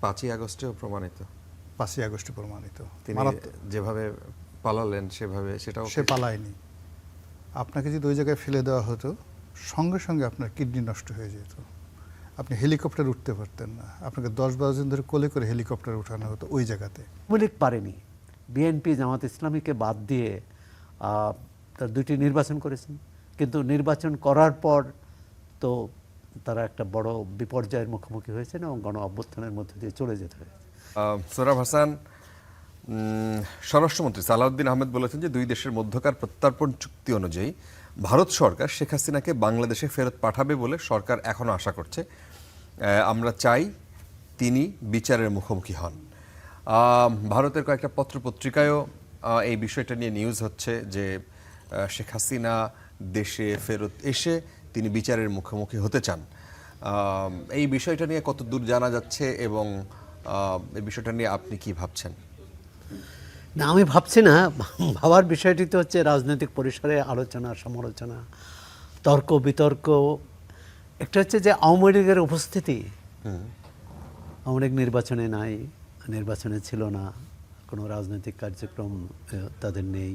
5ই আগস্টেও প্রমাণিত। 5ই আগস্টে প্রমাণিত। তিনি যেভাবে পালালেন সেভাবে সেটাও সে পালায়নি। আপনাকে যদি ওই জায়গায় ফেলে দেওয়া হতো, সঙ্গে সঙ্গে আপনার কিডনি নষ্ট হয়ে যেত, আপনি হেলিকপ্টার উঠতে পারতেন না, আপনাকে 10-12 দিন ধরে কোলে করে হেলিকপ্টার উঠানো হতো ওই জায়গাতে। আওয়ামী লীগ পারেনি, বিএনপি জামাত ইসলামীকে বাদ দিয়ে তার 2টি নির্বাচন করেছেন, কিন্তু নির্বাচন করার পর তো তারা একটা বড় বিপর্যয়ের মুখোমুখি হয়েছেন এবং গণ অভ্যুত্থানের মধ্যে দিয়ে চলে যেতে হয়েছে। সোহরাব হাসান, স্বরাষ্ট্রমন্ত্রী সালাউদ্দিন আহমেদ বলেছেন যে 2 দেশের মধ্যকার প্রত্যর্পণ চুক্তি অনুযায়ী ভারত সরকার শেখ হাসিনাকে বাংলাদেশে ফেরত পাঠাবে বলে সরকার এখনো আশা করছে। আমরা চাই তিনি বিচারের মুখোমুখি হন। ভারতের কয়েকটা পত্রপত্রিকায়ও এই বিষয়টা নিয়ে নিউজ হচ্ছে যে শেখ হাসিনা দেশে ফেরত এসে তিনি বিচারের মুখোমুখি হতে চান। এই বিষয়টা নিয়ে কত দূর জানা যাচ্ছে এবং এই বিষয়টা নিয়ে আপনি কি ভাবছেন? না, আমি ভাবছি না। ভাবার বিষয়টি তো হচ্ছে রাজনৈতিক পরিসরে আলোচনা, সমালোচনা, তর্ক বিতর্ক। একটা হচ্ছে যে আওয়ামী লীগের উপস্থিতি, আওয়ামী লীগ নির্বাচনে নাই, নির্বাচনে ছিল না, কোনো রাজনৈতিক কার্যক্রম তাদের নেই,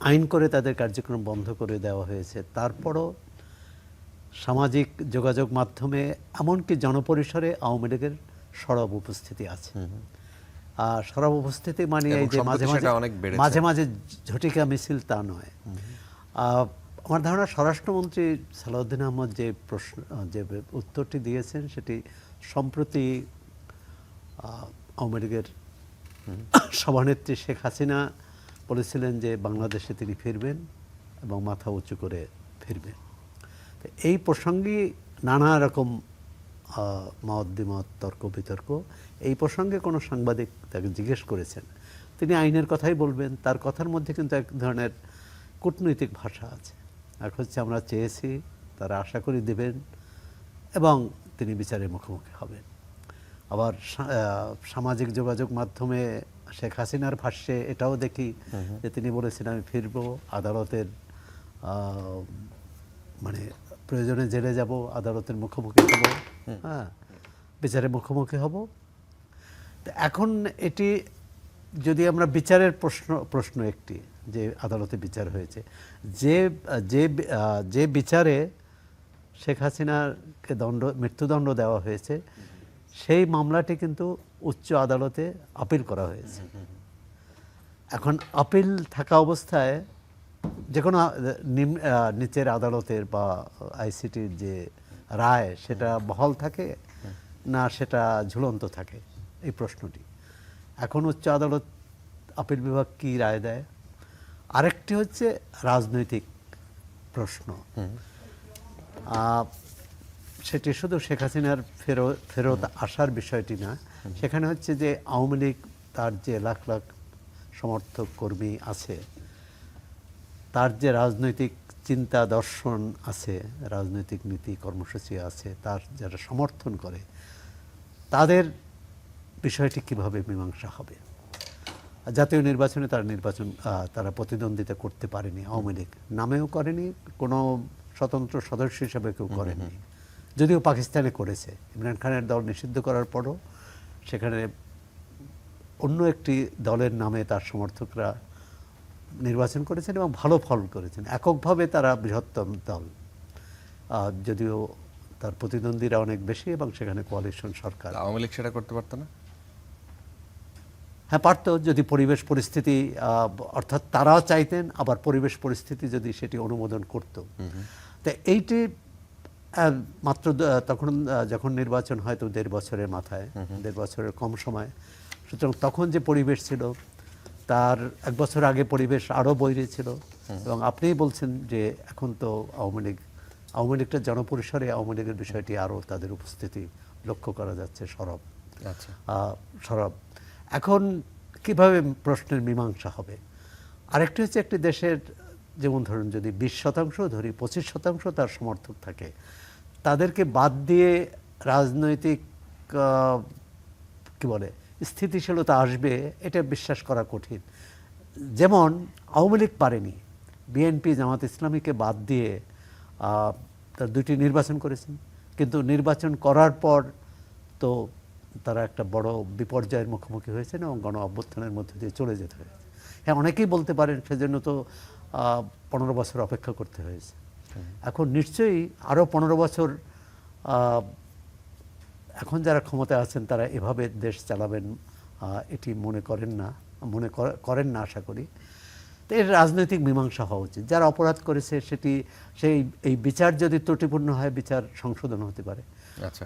আইন করে তাদের কার্যক্রম বন্ধ করে দেওয়া হয়েছে। তারপরও সামাজিক যোগাযোগ মাধ্যমে এমনকি জনপরিসরে আওয়ামী লীগের সরব উপস্থিতি আছে। আর সরব উপস্থিতি মানে এই যে মাঝে মাঝে ঝটিকা মিছিল তা নয়। আমার ধারণা স্বরাষ্ট্রমন্ত্রী সালাউদ্দিন আহমদ যে উত্তরটি দিয়েছেন সেটি সম্প্রতি আওয়ামী লীগের সভানেত্রী শেখ হাসিনা বলেছিলেন যে বাংলাদেশে তিনি ফিরবেন এবং মাথা উঁচু করে ফিরবেন। এই প্রসঙ্গে নানা রকম মত বিমত, তর্ক বিতর্ক। এই প্রসঙ্গে কোনো সাংবাদিক তাকে জিজ্ঞেস করেছেন, তিনি আইনের কথাই বলবেন। তার কথার মধ্যে কিন্তু এক ধরনের কূটনৈতিক ভাষা আছে। এক হচ্ছে আমরা চেয়েছি, তারা আশা করি দেবেন এবং তিনি বিচারের মুখোমুখি হবেন। আবার সামাজিক যোগাযোগ মাধ্যমে শেখ হাসিনার ভাষ্যে এটাও দেখি যে তিনি বলেছেন আমি ফিরবো, আদালতের মানে প্রয়োজনে জেলে যাব, আদালতের মুখোমুখি হব, হ্যাঁ, বিচারের মুখোমুখি হব। এখন এটি যদি আমরা বিচারের প্রশ্ন একটি যে আদালতে বিচার হয়েছে, যে বিচারে শেখ হাসিনাকে মৃত্যুদণ্ড দেওয়া হয়েছে, সেই মামলাটি কিন্তু উচ্চ আদালতে আপিল করা হয়েছে। এখন আপিল থাকা অবস্থায় যে কোনো নিচের আদালতের বা আইসিটির যে রায় সেটা বহাল থাকে না সেটা ঝুলন্ত থাকে, এই প্রশ্নটি। এখন উচ্চ আদালত আপিল বিভাগ কি রায় দেয়। আরেকটি হচ্ছে রাজনৈতিক প্রশ্ন, সেটি শুধু শেখ হাসিনার ফেরত আসার বিষয়টি না, সেখানে হচ্ছে যে আওয়ামী লীগ তার যে লাখ লাখ সমর্থক কর্মী আছে, তার যে রাজনৈতিক চিন্তা দর্শন আছে, রাজনৈতিক নীতি কর্মসূচি আছে, তার যারা সমর্থন করে, তাদের বিষয়টি কিভাবে মীমাংসা হবে। জাতীয় নির্বাচনে তারা প্রতিদ্বন্দ্বিতা করতে পারেনি, আওয়ামী লীগ নামেও করেনি, কোনো স্বতন্ত্র সদস্য হিসাবে কেউ করেনি, যদিও পাকিস্তানে করেছে। ইমরান খানের দল নিষিদ্ধ করার পরও সেখানে অন্য একটি দলের নামে তার সমর্থকরা নির্বাচন করেছেন এবং ভালো ফল করেছেন। এককভাবে তারা বৃহত্তম দল, যদিও তার প্রতিদ্বন্দ্বীরা অনেক বেশি এবং সেখানে কোয়ালিশন সরকার। আওয়ামী লীগ সেটা করতে পারত না? হ্যাঁ, পারত, যদি পরিবেশ পরিস্থিতি, অর্থাৎ তারাও চাইতেন, আবার পরিবেশ পরিস্থিতি যদি সেটি অনুমোদন করত। তো এইটি মাত্র তখন যখন নির্বাচন হয়তো 1.5 বছরের মাথায়, 1.5 বছরের কম সময়, সুতরাং তখন যে পরিবেশ ছিল তার 1 বছর আগে পরিবেশ আরও বৈরী ছিল। এবং আপনিই বলছেন যে এখন তো আওয়ামী লীগটা জনপরিসরে আওয়ামী লীগের বিষয়টি আরও তাদের উপস্থিতি লক্ষ্য করা যাচ্ছে সরব। এখন কিভাবে প্রশ্নের মীমাংসা হবে। আরেকটি হচ্ছে একটি দেশের, যেমন ধরুন যদি 20% ধরি, 25% তার সমর্থক থাকে, তাদেরকে বাদ দিয়ে রাজনৈতিক কি বলে স্থিতিশীলতা আসবে এটা বিশ্বাস করা কঠিন। যেমন আওয়ামী লীগ পারেনি, বিএনপি জামাত ইসলামীকে বাদ দিয়ে তার 2টি নির্বাচন করেছেন, কিন্তু নির্বাচন করার পর তো তারা একটা বড় বিপর্যয়ের মুখোমুখি হয়েছেন এবং গণ অভ্যুত্থানের মধ্যে দিয়ে চলে যেতে হয়েছে। হ্যাঁ, অনেকেই বলতে পারেন সেজন্য তো 15 বছর অপেক্ষা করতে হয়েছে। এখন নিশ্চয়ই আরও 15 বছর এখন যারা ক্ষমতায় আছেন তারা এভাবে দেশ চালাবেন এটি মনে করেন না আশা করি। তো এর রাজনৈতিক মীমাংসা হওয়া উচিত। যারা অপরাধ করেছে এই বিচার যদি ত্রুটিপূর্ণ হয়, বিচার সংশোধন হতে পারে। আচ্ছা,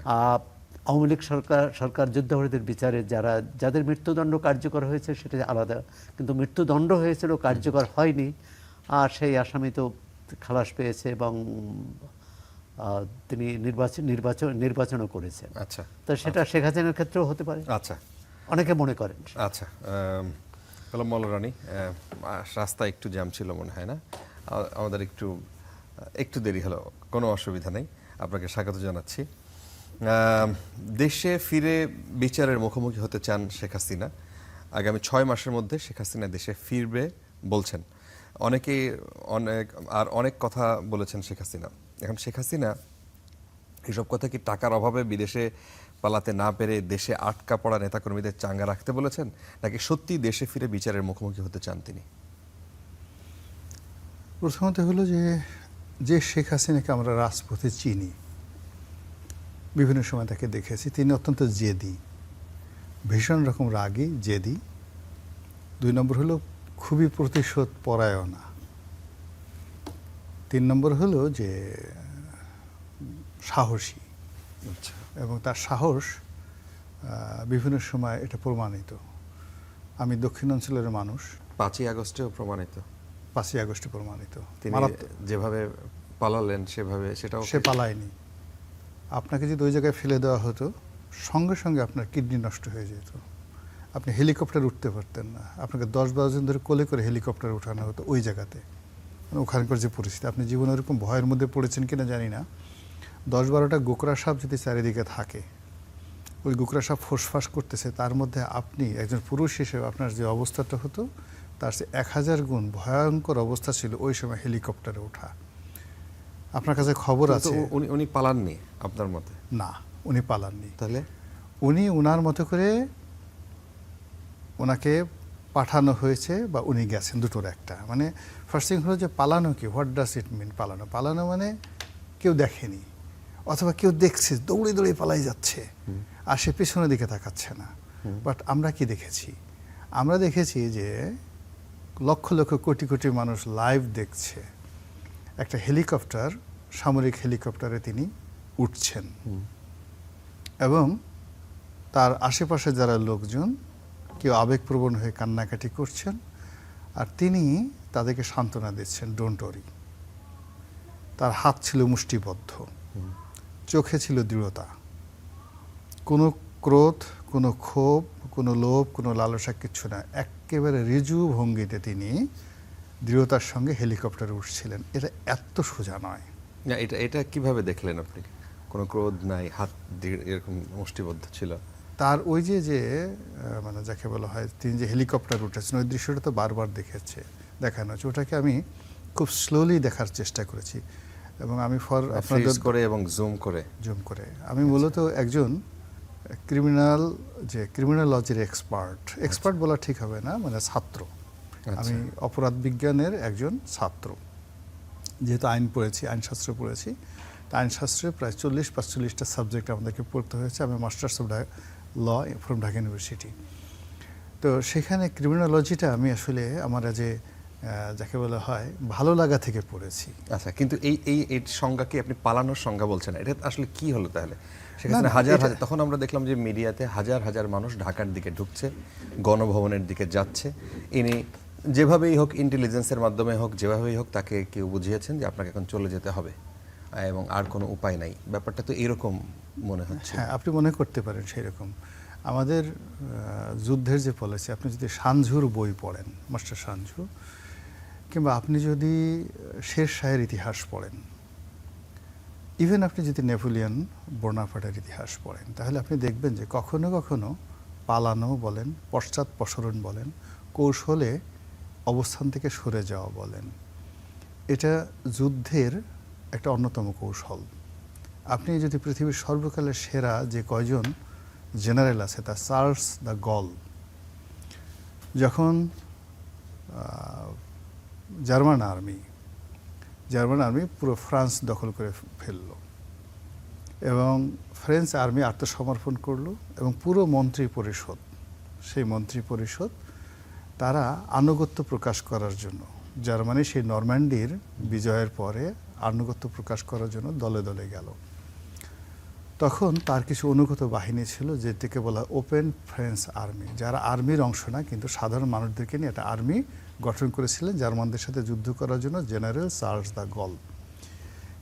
আওয়ামী লীগ সরকার যুদ্ধাপরাধীদের বিচারে যাদের মৃত্যুদণ্ড কার্যকর হয়েছে সেটা আলাদা, কিন্তু মৃত্যুদণ্ড হয়েছিল কার্যকর হয়নি, আর সেই আসামি তো খালাস পেয়েছে এবং তিনি নির্বাচনও করেছেন। আচ্ছা, তো সেটা শেখ হাসিনার ক্ষেত্রেও হতে পারে, আচ্ছা, অনেকে মনে করেন। আচ্ছা। হলো মৌলরানী, রাস্তা একটু জ্যাম ছিল মনে হয় না, আমাদের একটু দেরি হলো, কোনো অসুবিধা নেই। আপনাকে স্বাগত জানাচ্ছি। দেশে ফিরে বিচারের মুখোমুখি হতে চান শেখ হাসিনা। আগামী 6 মাসের মধ্যে শেখ হাসিনা দেশে ফিরবে বলছেন। অনেক কথা বলেছেন শেখ হাসিনা। এখন শেখ হাসিনা এসব কথা কি টাকার অভাবে বিদেশে পালাতে না পেরে দেশে আটকা পড়া নেতাকর্মীদের চাঙ্গা রাখতে বলেছেন, নাকি সত্যি দেশে ফিরে বিচারের মুখোমুখি হতে চান তিনি? প্রথমত হলো যে শেখ হাসিনাকে আমরা রাজপথে চিনি, বিভিন্ন সময় তাকে দেখেছি, তিনি অত্যন্ত জেদি, ভীষণ রকম রাগী, জেদি। 2 নম্বর হলো খুবই প্রতিশোধ পরায়ণা। 3 নম্বর হলো যে সাহসী, এবং তার সাহস বিভিন্ন সময় এটা প্রমাণিত। আমি দক্ষিণাঞ্চলের মানুষ। 5ই আগস্টেও প্রমাণিত। 5ই আগস্টে প্রমাণিত। তিনি যেভাবে পালালেন সেটাও সে পালায়নি। আপনাকে যদি ওই জায়গায় ফেলে দেওয়া হতো, সঙ্গে সঙ্গে আপনার কিডনি নষ্ট হয়ে যেত। আপনি হেলিকপ্টার উঠতে পারতেন না। আপনাকে 10-12 জন ধরে কোলে করে হেলিকপ্টার উঠানো হতো ওই জায়গাতে। ওখানকার যে পরিস্থিতি, আপনি জীবনে এরকম ভয়ের মধ্যে পড়েছেন কিনা জানি না। 10-12টা গোকরা সাপ যদি চারিদিকে থাকে, ওই গোকরা সাপ ফোঁসফাস করতেছে, তার মধ্যে আপনি একজন পুরুষ হিসেবে আপনার যে অবস্থাটা হতো তার চেয়ে 1000 গুণ ভয়ঙ্কর অবস্থা ছিল ওই সময় হেলিকপ্টারে ওঠা। আপনার কাছে খবর আছে? উনি পালাননি আপনার মতে? না, উনি পালাননি। তাহলে উনি ওনার মতো করে ওনাকে পাঠানো হয়েছে বা উনি গেছেন, দুটোর একটা। মানে ফার্স্ট থিং হলো যে পালানো কি, হোয়াট ডাজ ইট মিন পালানো? পালানো মানে কেউ দেখেনি, অথবা কেউ দেখছে দৌড়ে দৌড়ে পালাই যাচ্ছে আর সে পেছনের দিকে তাকাচ্ছে না। বাট আমরা কি দেখেছি? আমরা দেখেছি যে লক্ষ লক্ষ কোটি কোটি মানুষ লাইভ দেখছে একটা হেলিকপ্টার, সামরিক হেলিকপ্টারে তিনি উঠছেন, এবং তার আশেপাশে যারা লোকজন কেউ আবেগপ্রবণ হয়ে কান্নাকাটি করছেন, আর তিনি তাদেরকে সান্ত্বনা দিচ্ছেন, ডোন্ট ওয়ারি। তার হাত ছিল মুষ্টিবদ্ধ, চোখে ছিল দৃঢ়তা, কোনো ক্রোধ, কোনো ক্ষোভ, কোনো লোভ, কোনো লালসা কিচ্ছু না। একেবারে ঋজু ভঙ্গিতে তিনি দৃঢ়তার সঙ্গে হেলিকপ্টারে উঠছিলেন। এটা এত সোজা নয়। না, এটা কিভাবে দেখলেন আপনি? কোনো ক্রোধ নাই, হাত এরকম মুষ্টিবদ্ধ ছিল। তার ওই যে মানে যাকে বলা হয়, তিনি যে হেলিকপ্টার উঠেছেন, ওই দৃশ্যটা তো বারবার দেখানো হচ্ছে। ওটাকে আমি খুব স্লোলি দেখার চেষ্টা করেছি, এবং আমি আপনাদের করে এবং জুম করে আমি মূলত একজন ক্রিমিনোলজির এক্সপার্ট বলা ঠিক হবে না, মানে ছাত্র। আমি অপরাধ বিজ্ঞানের একজন ছাত্র, যেহেতু আইনশাস্ত্র পড়েছি। তা আইনশাস্ত্রে প্রায় 40-45টা সাবজেক্ট আমাদেরকে পড়তে হয়েছে। আমি masters of law from Dhaka university. তো সেখানে ক্রিমিনোলজিটা আমি আসলে আমার যাকে বলা হয় ভালো লাগা থেকে পড়েছি। আচ্ছা, কিন্তু এই সংজ্ঞা কি আপনি পালানোর সংজ্ঞা বলছেন? এটা আসলে কি হলো তাহলে? সেখানে হাজার তখন আমরা দেখলাম যে মিডিয়াতে হাজার হাজার মানুষ ঢাকার দিকে ঢুকছে, গণভবনের দিকে যাচ্ছে। ইনি যেভাবেই হোক, ইন্টেলিজেন্সের মাধ্যমে হোক, যেভাবেই হোক, তাকে কেউ বুঝিয়েছেন যে আপনাকে এখন চলে যেতে হবে এবং আর কোনো উপায় নাই। ব্যাপারটা তো এরকম মনে হচ্ছে। হ্যাঁ, আপনি মনে করতে পারেন সেই রকম। আমাদের যুদ্ধের যে পলিসি, আপনি যদি সানঝুর বই পড়েন, মাস্টার সানঝু, কিংবা আপনি যদি শের শাহের ইতিহাস পড়েন, ইভেন আপনি যদি নেপোলিয়ন বোনাপার্টের ইতিহাস পড়েন, তাহলে আপনি দেখবেন যে কখনো কখনো পালানো বলেন, পশ্চাৎপসরণ বলেন, কৌশলে অবস্থান থেকে সরে যাওয়া বলেন, এটা যুদ্ধের একটা অন্যতম কৌশল। আপনি যদি পৃথিবীর সর্বকালের সেরা যে কয়জন জেনারেল আছে, দ্য চার্লস দ্য গল, যখন জার্মান আর্মি পুরো ফ্রান্স দখল করে ফেললো এবং ফ্রেঞ্চ আর্মি আত্মসমর্পণ করলো এবং পুরো সেই মন্ত্রী পরিষদ তারা আনুগত্য প্রকাশ করার জন্য জার্মানি সেই নরম্যান্ডির বিজয়ের পরে আনুগত্য প্রকাশ করার জন্য দলে দলে গেল। তখন তার কিছু অনুগত বাহিনী ছিল যেটাকে বলা ওপেন ফ্রেঞ্চ আর্মি, যারা আর্মির অংশ না কিন্তু সাধারণ মানুষদেরকে নিয়ে একটা আর্মি গঠন করেছিলেন জার্মানদের সাথে যুদ্ধ করার জন্য জেনারেল চার্লস দ্য গল।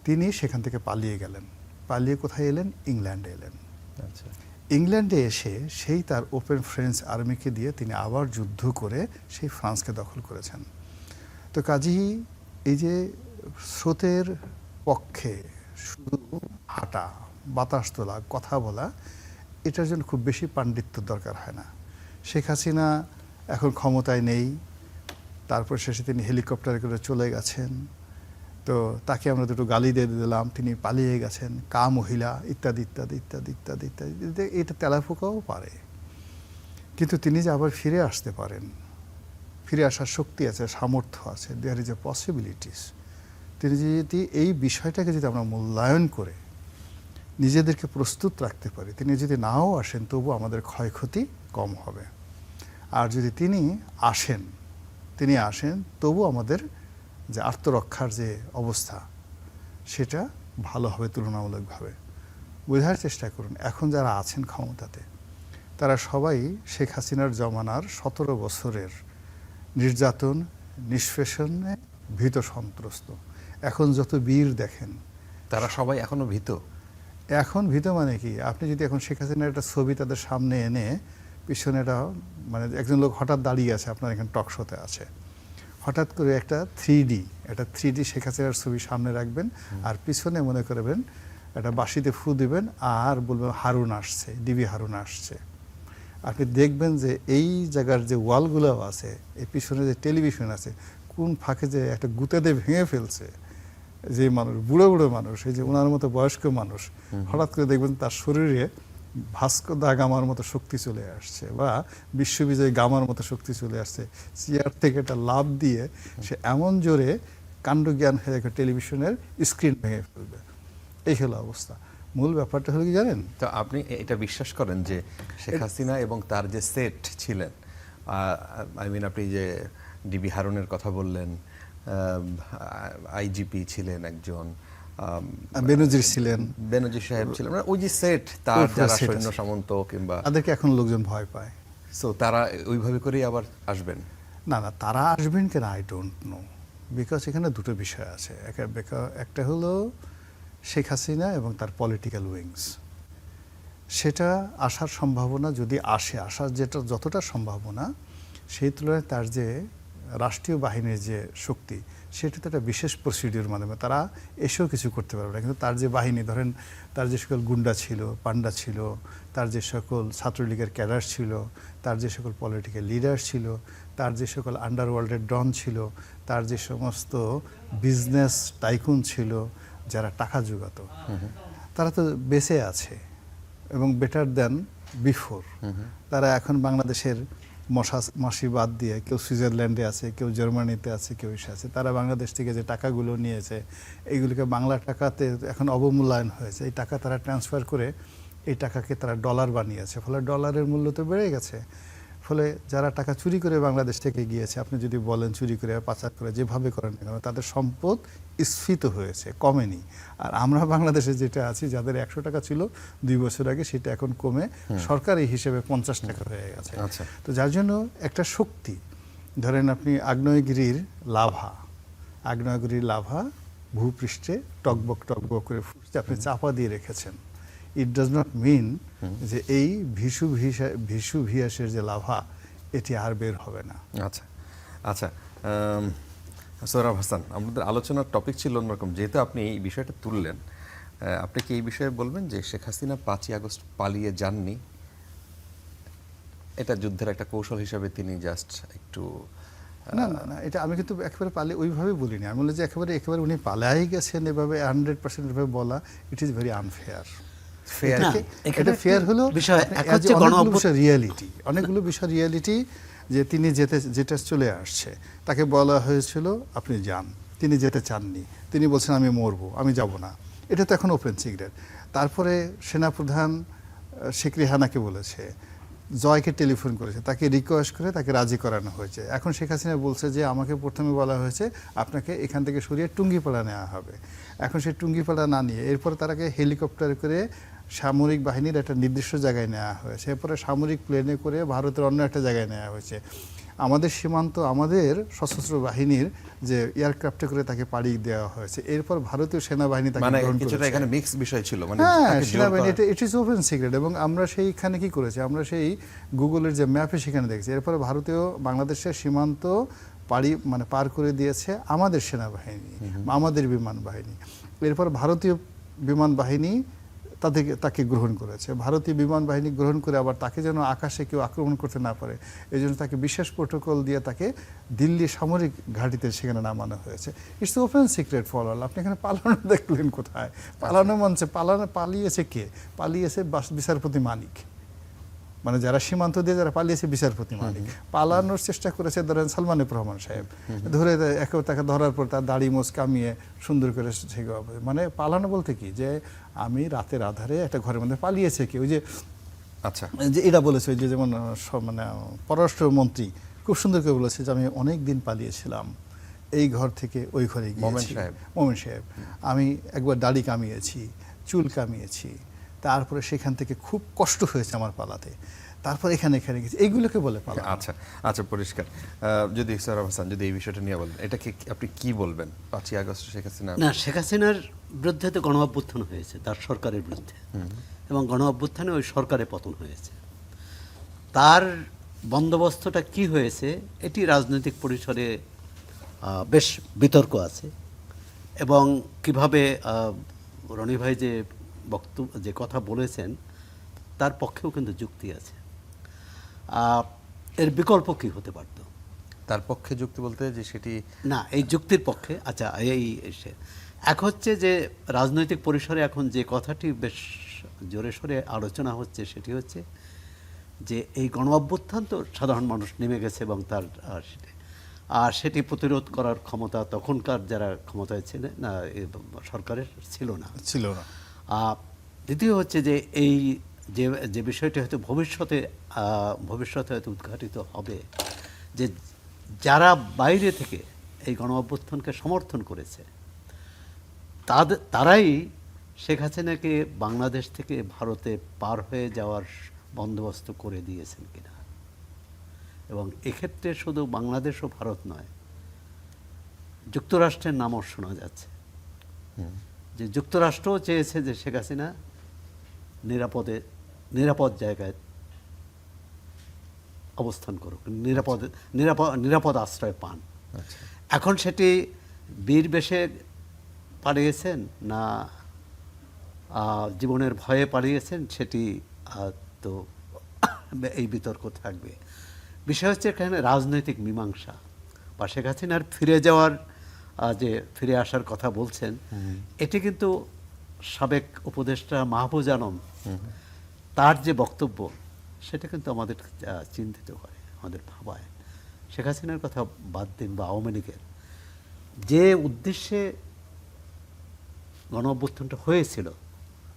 তিনি সেখান থেকে পালিয়ে গেলেন। পালিয়ে কোথায় এলেন? ইংল্যান্ডে এলেন। আচ্ছা, ইংল্যান্ডে এসে সেই তার ওপেন ফ্রেঞ্চ আর্মিকে দিয়ে তিনি আবার যুদ্ধ করে সেই ফ্রান্সকে দখল করেছেন। তো কাজেই এই যে স্রোতের পক্ষে শুধু হাঁটা, বাতাস তোলা, কথা বলা, এটার জন্য খুব বেশি পাণ্ডিত্য দরকার হয় না। শেখ হাসিনা এখন ক্ষমতায় নেই, তারপর শেষে তিনি হেলিকপ্টারে করে চলে গেছেন, তো তাকে আমরা দুটো গালি দিয়ে দিলাম, তিনি পালিয়ে গেছেন, মহিলা ইত্যাদি ইত্যাদি ইত্যাদি ইত্যাদি ইত্যাদি। এটা তেলাপোকাও পারে, কিন্তু তিনি যে আবার ফিরে আসতে পারেন, ফিরে আসার শক্তি আছে, সামর্থ্য আছে, দেয়ার ইজ এ পসিবিলিটিস। তিনি যদি এই বিষয়টাকে যদি আমরা মূল্যায়ন করে নিজেদেরকে প্রস্তুত রাখতে পারি, তিনি যদি নাও আসেন তবু আমাদের ক্ষয়ক্ষতি কম হবে। আর যদি তিনি আসেন তবু আমাদের যে আত্মরক্ষার যে অবস্থা সেটা ভালো হবে তুলনামূলকভাবে। বোঝার চেষ্টা করুন, এখন যারা আছেন ক্ষমতাতে তারা সবাই শেখ হাসিনার জমানার 17 বছরের নির্যাতন, নিষ্পেষণে ভীত সন্ত্রস্ত। এখন যত বীর দেখেন তারা সবাই এখনো ভীত। এখন ভীত মানে কি? আপনি যদি এখন শেখ হাসিনার একটা ছবি তাদের সামনে এনে পিছনে একটা মানে একজন লোক হঠাৎ দাঁড়িয়ে আছে, আপনার এখানে টক শোতে আছে, হঠাৎ করে একটা 3D শেখ হাসিনার ছবি সামনে রাখবেন আর পিছনে মনে করবেন একটা বাঁশিতে ফু দিবেন আর বলবেন হারুন আসছে, ডিবি হারুন আসছে। আপনি দেখবেন যে এই জায়গার যে ওয়ালগুলো আছে, এই পিছনে যে টেলিভিশন আছে, কোন ফাঁকে যে একটা গুঁতাতে ভেঙে ফেলছে যে মানুষ, বুড়ো বুড়ো মানুষ, এই যে ওনার মতো বয়স্ক মানুষ, হঠাৎ করে দেখবেন তার শরীরে ভাস্কো দা গামার মতো শক্তি চলে আসছে বা বিশ্ববিজয় গামার মতো শক্তি চলে আসছে। চেয়ার থেকে একটা লাফ দিয়ে সে এমন জোরে কাণ্ডজ্ঞান হয়ে টেলিভিশনের স্ক্রিন ভেঙে ফেলবে। এই হলো অবস্থা। মূল ব্যাপারটা হলো কি জানেন? তো আপনি এটা বিশ্বাস করেন যে শেখ হাসিনা এবং তার যে সেট ছিলেন, আপনি যে ডিবি হারুনের কথা বললেন, আইজিপি ছিলেন একজন, বেনজির ছিলেন, বেনজির সাহেব ছিলেন, মানে ওই যে সেট তার যারা সৈন্য সামন্ত কিংবা তাদেরকে এখন লোকজন ভয় পায়। সো তারা ওইভাবে করেই আবার আসবেন? না, তারা আসবেন কেন আই ডোন্ট নো, বিকজ এখানে দুটো বিষয় আছে। একটা হলো শেখ হাসিনা এবং তার পলিটিক্যাল উইংস, সেটা আসার সম্ভাবনা যদি আসার যেটা যতটা সম্ভাবনা, সেই তুলনায় তার যে রাষ্ট্রীয় বাহিনীর যে শক্তি, সেটা তো একটা বিশেষ প্রসিডিওর মাধ্যমে তারা এসেও কিছু করতে পারবে না। কিন্তু তার যে বাহিনী, ধরেন তার যে সকল গুন্ডা ছিল, পান্ডা ছিল, তার যে সকল ছাত্রলীগের ক্যাডার ছিল, তার যে সকল পলিটিক্যাল লিডার ছিল, তার যে সকল আন্ডারওয়ার্ল্ডের ডন ছিল, তার যে সমস্ত বিজনেস টাইকুন ছিল যারা টাকা জোগাতো, তারা তো বেঁচে আছে এবং বেটার দেন বিফোর। তারা এখন বাংলাদেশের মাসি বাদ দিয়ে কেউ সুইজারল্যান্ডে আছে, কেউ জার্মানিতে আছে, কেউ এসে আছে। তারা বাংলাদেশ থেকে যে টাকাগুলো নিয়েছে, এইগুলিকে বাংলা টাকাতে এখন অবমূল্যায়ন হয়েছে। এই টাকা তারা ট্রান্সফার করে এই টাকাকে তারা ডলার বানিয়েছে, ফলে ডলারের মূল্য তো বেড়ে গেছে। ফলে যারা টাকা চুরি করে বাংলাদেশ থেকে গিয়েছে, আপনি যদি বলেন চুরি করে পাচার করে যেভাবে করেন না কেন, তাদের সম্পদ স্ফীত হয়েছে, কমেনি। আর আমরা বাংলাদেশে যেটা আছি, যাদের 100 টাকা ছিল 2 বছর আগে, সেটা এখন কমে সরকারি হিসেবে 50 টাকা হয়ে গেছে। তো যার জন্য একটা শক্তি, ধরেন আপনি আগ্নেয়গিরির লাভা ভূপৃষ্ঠে টকবক টকবক করে ফুটছে, আপনি চাপা দিয়ে রেখেছেন। ইট ডাজ নট মিন যে এই ভিসুভিয়াসের যে লাভা, এটি আর বের হবে না। আচ্ছা, সোহরাব হাসান, আমাদের আলোচনার টপিক ছিল অন্যরকম, যেহেতু আপনি এই বিষয়টা তুললেন, আপনি কি এই বিষয়ে বলবেন যে শেখ হাসিনা 5ই আগস্ট পালিয়ে যাননি, এটা যুদ্ধের একটা কৌশল হিসাবে তিনি জাস্ট একটু না, এটা আমি কিন্তু একেবারে ওইভাবে বলিনি। আমি বলি যে একেবারে উনি পালাই গেছেন এভাবে 100% এভাবে বলা, it is very unfair. Fair না, কি? এখানে এটা ফেয়ার হলো বিষয় আপনি এক হচ্ছে অনেকগুলো বিষয় রিয়ালিটি যে তিনি যেটা চলে আসছে, তাকে বলা হয়েছিল আপনি যান, তিনি যেতে চাননি, তিনি বলছেন আমি মরবো, আমি যাব না, এটা তো এখন ওপেন সিক্রেট। তারপরে সেনাপ্রধান শেখ রেহানাকে বলেছে, জয়কে টেলিফোন করেছে, তাকে রিকোয়েস্ট করে তাকে রাজি করানো হয়েছে। এখন শেখ হাসিনা বলছে যে আমাকে প্রথমে বলা হয়েছে আপনাকে এখান থেকে সরিয়ে টুঙ্গিপাড়া নেওয়া হবে। এখন সেই টুঙ্গিপাড়া না নিয়ে এরপর তারাকে হেলিকপ্টার করে সামরিক বাহিনীর একটা নির্দিষ্ট জায়গায় নেওয়া হয়েছে, এরপরে সামরিক প্লেনে করে ভারতের অন্য একটা জায়গায় নেওয়া হয়েছে। আমাদের সীমান্ত, আমাদের সশস্ত্র বাহিনীর যে এয়ারক্রাফটে করে তাকে পাড়িয়ে দেওয়া হয়েছে, এরপর ভারতীয় সেনাবাহিনী তাকে মানে গ্রহণ কিছুটা করেছে। এখানে মিক্স বিষয় ছিল, মানে হ্যাঁ, তাকে জোর সেনাবাহিনী, করা- ইট ইজ ওপেন সিক্রেট। এবং আমরা সেইখানে কি করেছি, আমরা সেই গুগলের যে ম্যাপে সেখানে দেখছি, এরপরে ভারতীয় বাংলাদেশের সীমান্ত পার করে দিয়েছে আমাদের সেনাবাহিনী, আমাদের বিমান বাহিনী। এরপর ভারতীয় বিমান বাহিনী তাকে গ্রহণ করেছে। ভারতীয় বিমান বাহিনী গ্রহণ করে আবার তাকে যেন আকাশে কেউ আক্রমণ করতে না পারে, এই জন্য তাকে বিশেষ প্রোটোকল দিয়ে তাকে দিল্লি সামরিক ঘাঁটিতে সেখানে নামানো হয়েছে। It's open secret for all. আপনি এখানে পালানো দেখলেন কোথায়? পালানো মঞ্চে পালিয়েছে কে? পালিয়েছে বিচারপতি মানিক, মানে যারা সীমান্ত দিয়ে যারা পালিয়েছে বিচারপতি মালিক। পালানোর চেষ্টা করেছে ধরেন সালমানের রহমান সাহেব, ধরে তাকে ধরার পর তার দাড়ি মোজ কামিয়ে সুন্দর করে মানে পালানো বলতে কি, যে আমি রাতের আধারে একটা ঘরের মধ্যে পালিয়েছে কি, ওই যে আচ্ছা, যে এটা বলেছে, ওই যে যেমন মানে পররাষ্ট্রমন্ত্রী খুব সুন্দর করে বলেছে যে আমি অনেক দিন পালিয়েছিলাম, এই ঘর থেকে ওই ঘরে গিয়েছি। মোমেন সাহেব, আমি একবার দাড়ি কামিয়েছি, চুল কামিয়েছি, তারপরে সেখান থেকে খুব কষ্ট হয়েছে আমার পালাতে, তারপর এখানে গেছি, এইগুলোকে বলে পালা। আচ্ছা আচ্ছা, পরিষ্কার। যদি সৌরভ হাসান যদি এই বিষয়টা নিয়ে বলেন, এটাকে আপনি কি বলবেন? 5ই আগস্ট শেখ হাসিনা, না, শেখ হাসিনার বিরুদ্ধে তো গণ অভ্যুত্থান হয়েছে তার সরকারের বিরুদ্ধে, এবং গণ অভ্যুত্থানে ওই সরকারের পতন হয়েছে। তার বন্দোবস্তটা কি হয়েছে এটি রাজনৈতিক পরিসরে বেশ বিতর্ক আছে, এবং কিভাবে রনি ভাই যে যে কথা বলেছেন তার পক্ষেও কিন্তু যুক্তি আছে। এর বিকল্প কি হতে পারত? তার পক্ষে যুক্তি বলতে যে সেটি না, এই যুক্তির পক্ষে, আচ্ছা এক হচ্ছে যে রাজনৈতিক পরিসরে এখন যে কথাটি বেশ জোরে সোরে আলোচনা হচ্ছে সেটি হচ্ছে যে এই গণ অভ্যুত্থান তো সাধারণ মানুষ নেমে গেছে, এবং তার সেটি প্রতিরোধ করার ক্ষমতা তখনকার যারা ক্ষমতায় ছিলেন না সরকারের ছিল না। দ্বিতীয় হচ্ছে যে এই যে বিষয়টি হয়তো ভবিষ্যতে হয়তো উদ্ঘাটিত হবে, যে যারা বাইরে থেকে এই গণ অভ্যুত্থানকে সমর্থন করেছে তারাই শেখ হাসিনাকে বাংলাদেশ থেকে ভারতে পার হয়ে যাওয়ার বন্দোবস্ত করে দিয়েছেন কিনা। এবং এক্ষেত্রে শুধু বাংলাদেশ ও ভারত নয়, যুক্তরাষ্ট্রের নামও শোনা যাচ্ছে, যে যুক্তরাষ্ট্রও চেয়েছে যে শেখ হাসিনা নিরাপদ জায়গায় অবস্থান করুক, নিরাপদ আশ্রয় পান। এখন সেটি বীর বেশে পালিয়েছেন না জীবনের ভয়ে পালিয়েছেন, সেটি তো এই বিতর্ক থাকবে। বিষয় হচ্ছে এখানে রাজনৈতিক মীমাংসা বা শেখ হাসিনার যে ফিরে আসার কথা বলছেন, এটি কিন্তু সাবেক উপদেষ্টা মাহফুজ আলম তার যে বক্তব্য সেটা কিন্তু আমাদের চিন্তিত করে, আমাদের ভাবায়। শেখ হাসিনার কথা বাদ দিন বা আওয়ামী লীগের যে উদ্দেশ্যে গণ অভ্যুত্থানটা হয়েছিল,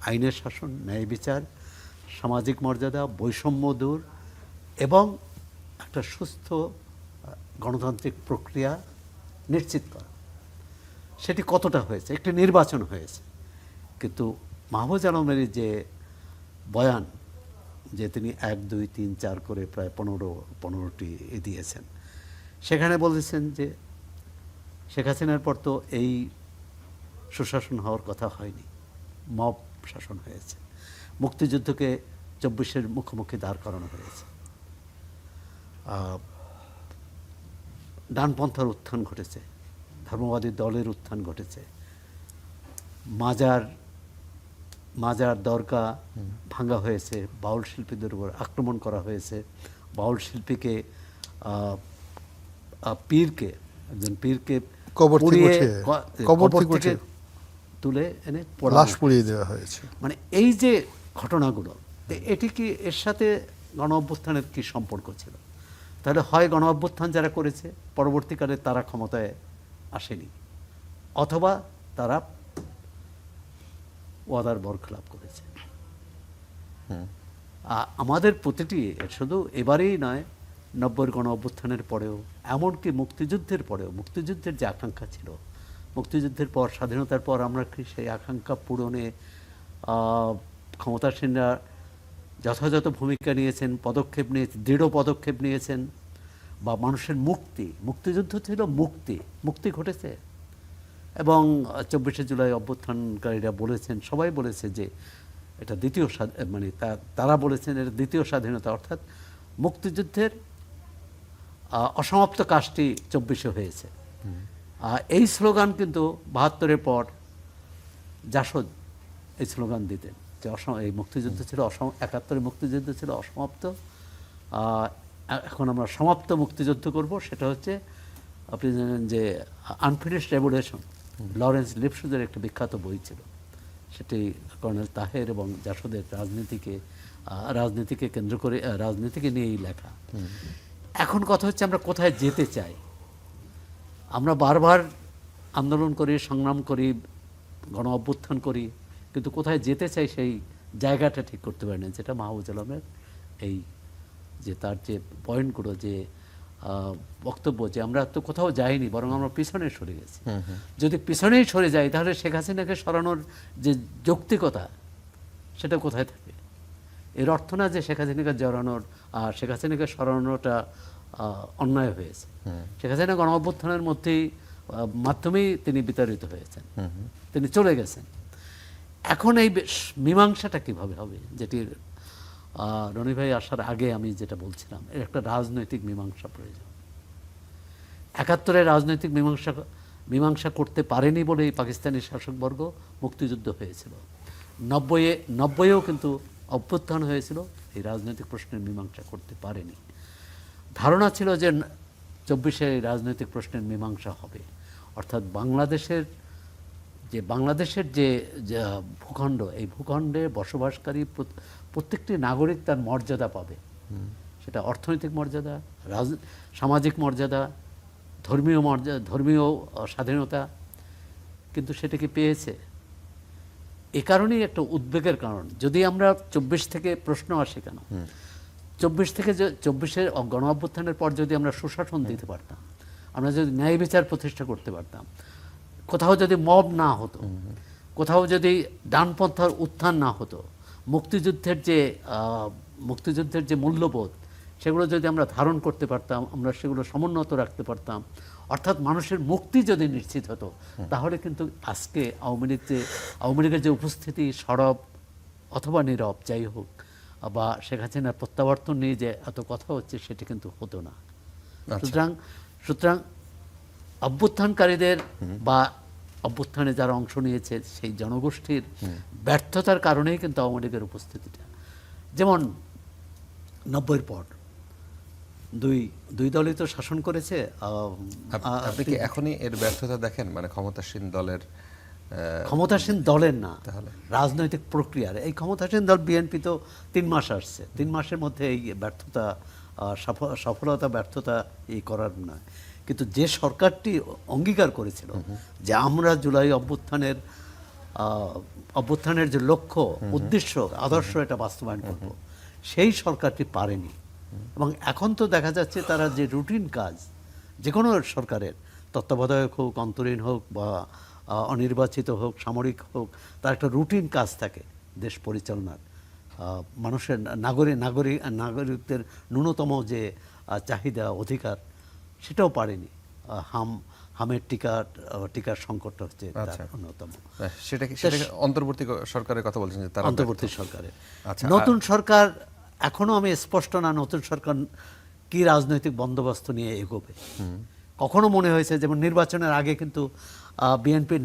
আইনের শাসন, ন্যায় বিচার, সামাজিক মর্যাদা, বৈষম্য দূর এবং একটা সুস্থ গণতান্ত্রিক প্রক্রিয়া নিশ্চিত করা, সেটি কতটা হয়েছে? একটি নির্বাচন হয়েছে, কিন্তু মাহফুজ আলমের যে বয়ান, যে তিনি 1, 2, 3, 4 করে প্রায় 15টি দিয়েছেন, সেখানে বলেছেন যে শেখ হাসিনার পর তো এই সুশাসন হওয়ার কথা হয়নি, মব শাসন হয়েছে, মুক্তিযুদ্ধকে 24-এর মুখোমুখি দাঁড় করানো হয়েছে, ডানপন্থার উত্থান ঘটেছে, ধর্মবাদী দলের উত্থান ঘটেছে, মাজার দরগা ভাঙা হয়েছে, বাউল শিল্পীদের উপর আক্রমণ করা হয়েছে, বাউল শিল্পীকে একজন পীরকে কবর থেকে তুলে এনে লাশ পুড়িয়ে দেওয়া হয়েছে। মানে এই যে ঘটনাগুলো, তো এটি কি এর সাথে গণ অভ্যুত্থানের কি সম্পর্ক ছিল? তাহলে হয় গণ অভ্যুত্থান যারা করেছে পরবর্তীকালে তারা ক্ষমতায় আসেনি, অথবা তারা ওয়াদার বরখেলাপ করেছে। আমাদের প্রতিটি, শুধু এবারেই নয়, 90-এর গণ অভ্যুত্থানের পরেও, এমনকি মুক্তিযুদ্ধের পরেও, মুক্তিযুদ্ধের যে আকাঙ্ক্ষা ছিল, মুক্তিযুদ্ধের পর, স্বাধীনতার পর আমরা কি সেই আকাঙ্ক্ষা পূরণে ক্ষমতাসীনরা যথাযথ ভূমিকা নিয়েছেন, পদক্ষেপ নিয়েছেন, দৃঢ় পদক্ষেপ নিয়েছেন, বা মানুষের মুক্তিযুদ্ধ ছিল মুক্তি ঘটেছে। এবং 24শে জুলাই অভ্যুত্থানকারীরা বলেছেন, সবাই বলেছে যে এটা দ্বিতীয় মানে তারা বলেছেন এটা দ্বিতীয় স্বাধীনতা, অর্থাৎ মুক্তিযুদ্ধের অসমাপ্ত কাজটি 24শে হয়েছে। এই স্লোগান কিন্তু 72-এর পর জাসদ এই স্লোগান দিতেন যে এই মুক্তিযুদ্ধ ছিল 71-এর মুক্তিযুদ্ধ ছিল অসমাপ্ত, এখন আমরা সমাপ্ত মুক্তিযুদ্ধ করব। সেটা হচ্ছে, আপনি জানেন যে আনফিনিশড রেভলিউশন, লরেন্স লিপসুজের একটা বিখ্যাত বই ছিল, সেটি কর্নেল তাহের এবং জাসদের রাজনীতিকে কেন্দ্র করে, রাজনীতিকে নিয়েই লেখা। এখন কথা হচ্ছে আমরা কোথায় যেতে চাই। আমরা বারবার আন্দোলন করি, সংগ্রাম করি, গণ অভ্যুত্থান করি, কিন্তু কোথায় যেতে চাই সেই জায়গাটা ঠিক করতে পারি না। যেটা মাহফুজ আলমের এই যে তার যে পয়েন্টগুলো, যে বক্তব্য, যে আমরা তো কোথাও যাইনি, বরং আমরা পিছনে সরে গেছি। যদি পিছনেই সরে যাই তাহলে শেখ হাসিনাকে সরানোর যে যৌক্তিকতা, সেটা কোথায় থাকে? এর অর্থ না যে শেখ হাসিনাকে শেখ হাসিনাকে সরানোটা অন্যায় হয়েছে। শেখ হাসিনা গণ অভ্যুত্থানের মাধ্যমেই তিনি বিতাড়িত হয়েছেন, তিনি চলে গেছেন। এখন এই মীমাংসাটা কিভাবে হবে, যেটির রনি ভাই আসার আগে আমি যেটা বলছিলাম, এর একটা রাজনৈতিক মীমাংসা প্রয়োজন। 71-এর রাজনৈতিক মীমাংসা করতে পারেনি বলেই পাকিস্তানি শাসকবর্গ মুক্তিযুদ্ধ হয়েছিল। 90-এও কিন্তু অভ্যুত্থান হয়েছিল, এই রাজনৈতিক প্রশ্নের মীমাংসা করতে পারেনি। ধারণা ছিল যে 24-এ রাজনৈতিক প্রশ্নের মীমাংসা হবে, অর্থাৎ বাংলাদেশের যে ভূখণ্ড, এই ভূখণ্ডে বসবাসকারী প্রত্যেকটি নাগরিক তার মর্যাদা পাবে। সেটা অর্থনৈতিক মর্যাদা, সামাজিক মর্যাদা, ধর্মীয় স্বাধীনতা, কিন্তু সেটা কি পেয়েছে? এ কারণেই একটা উদ্বেগের কারণ। যদি আমরা 24 থেকে প্রশ্ন আসে কেন, 24-এর গণ অভ্যুত্থানের পর যদি আমরা সুশাসন দিতে পারতাম, আমরা যদি ন্যায় বিচার প্রতিষ্ঠা করতে পারতাম, কোথাও যদি মব না হতো, কোথাও যদি ডানপন্থার উত্থান না হতো, মুক্তিযুদ্ধের যে মূল্যবোধ, সেগুলো যদি আমরা ধারণ করতে পারতাম, আমরা সেগুলো সমুন্নত রাখতে পারতাম, অর্থাৎ মানুষের মুক্তি যদি নিশ্চিত হতো, তাহলে কিন্তু আজকে আওয়ামী লীগের যে উপস্থিতি, সরব অথবা নীরব যাই হোক, বা শেখ হাসিনার প্রত্যাবর্তন নিয়ে যে এত কথা হচ্ছে, সেটি কিন্তু হতো না। সুতরাং অভ্যুত্থানকারীদের বা অভ্যুত্থানে যারা অংশ নিয়েছে সেই জনগোষ্ঠীর ব্যর্থতার কারণেই কিন্তু আওয়ামী লীগের উপস্থিতিটা। যেমন 90-এর পর দুই দলই তো শাসন করেছে। আপনি কি এখনই এর ব্যর্থতা দেখেন, মানে ক্ষমতাসীন দলের না, তাহলে রাজনৈতিক প্রক্রিয়ার? এই ক্ষমতাসীন দল বিএনপি তো 3 মাস আসছে, 3 মাসের মধ্যে এই ব্যর্থতা, সফলতা ব্যর্থতা এই করার নয়। কিন্তু যে সরকারটি অঙ্গীকার করেছিল যে আমরা জুলাই অভ্যুত্থানের যে লক্ষ্য, উদ্দেশ্য, আদর্শ, এটা বাস্তবায়ন করব, সেই সরকারটি পারেনি। এবং এখন তো দেখা যাচ্ছে তারা যে রুটিন কাজ, যে কোনো সরকারের, তত্ত্বাবধায়ক হোক, অন্তরীণ হোক, বা অনির্বাচিত হোক, সামরিক হোক, তার একটা রুটিন কাজ থাকে দেশ পরিচালনার। মানুষের নাগরিকদের ন্যূনতম যে চাহিদা, অধিকার, সেটাও পারেনি। হামের টিকার সংকটটা হচ্ছে তার অন্যতম। সেটা অন্তর্বর্তী সরকারের কথা বলছেন, যে তার অন্তর্বর্তী সরকারের। নতুন সরকার এখনো আমি স্পষ্ট না নতুন সরকার কি রাজনৈতিক বন্দোবস্ত নিয়ে এগোবে। কখনো মনে হয়েছে, যেমন নির্বাচনের আগে কিন্তু বিএনপির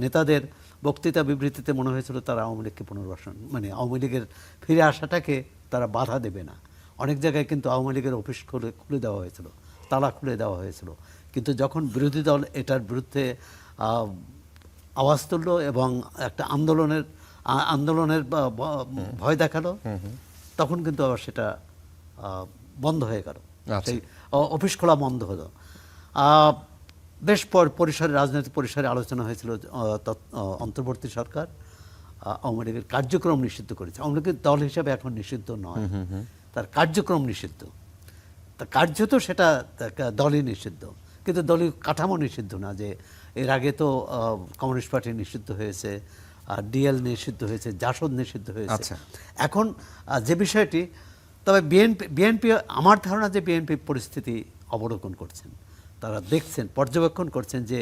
নেতাদের বক্তৃতা বিবৃতিতে মনে হয়েছিল তারা আওয়ামী লীগকে পুনর্বাসন, মানে আওয়ামী লীগের ফিরে আসাটাকে তারা বাধা দেবে না। অনেক জায়গায় কিন্তু আওয়ামী লীগের অফিস খুলে দেওয়া হয়েছিল, তালা খুলে দেওয়া হয়েছিল। কিন্তু যখন বিরোধী দল এটার বিরুদ্ধে আওয়াজ তুলল এবং একটা আন্দোলনের আন্দোলনের ভয় দেখালো, তখন কিন্তু আবার সেটা বন্ধ হয়ে গেল, আচ্ছা। সেই অফিস খোলা বন্ধ হলো। বেশ পরিসরে, রাজনৈতিক পরিসরে আলোচনা হয়েছিল, অন্তর্বর্তী সরকার আওয়ামী লীগের কার্যক্রম নিষিদ্ধ করেছে। আওয়ামী লীগের দল হিসাবে এখন নিষিদ্ধ নয়, তার কার্যক্রম নিষিদ্ধ। তা কার্যত সেটা দলই নিষিদ্ধ, কিন্তু দলীয় কাঠামো নিষিদ্ধ না। যে এর আগে তো কমিউনিস্ট পার্টি নিষিদ্ধ হয়েছে, ডিএল নিষিদ্ধ হয়েছে, জাসদ নিষিদ্ধ হয়েছে। আচ্ছা। এখন যে বিষয়টি, তবে বিএনপি আমার ধারণা যে বিএনপি পরিস্থিতি অবলোকন করছেন, তারা দেখছেন, পর্যবেক্ষণ করছেন যে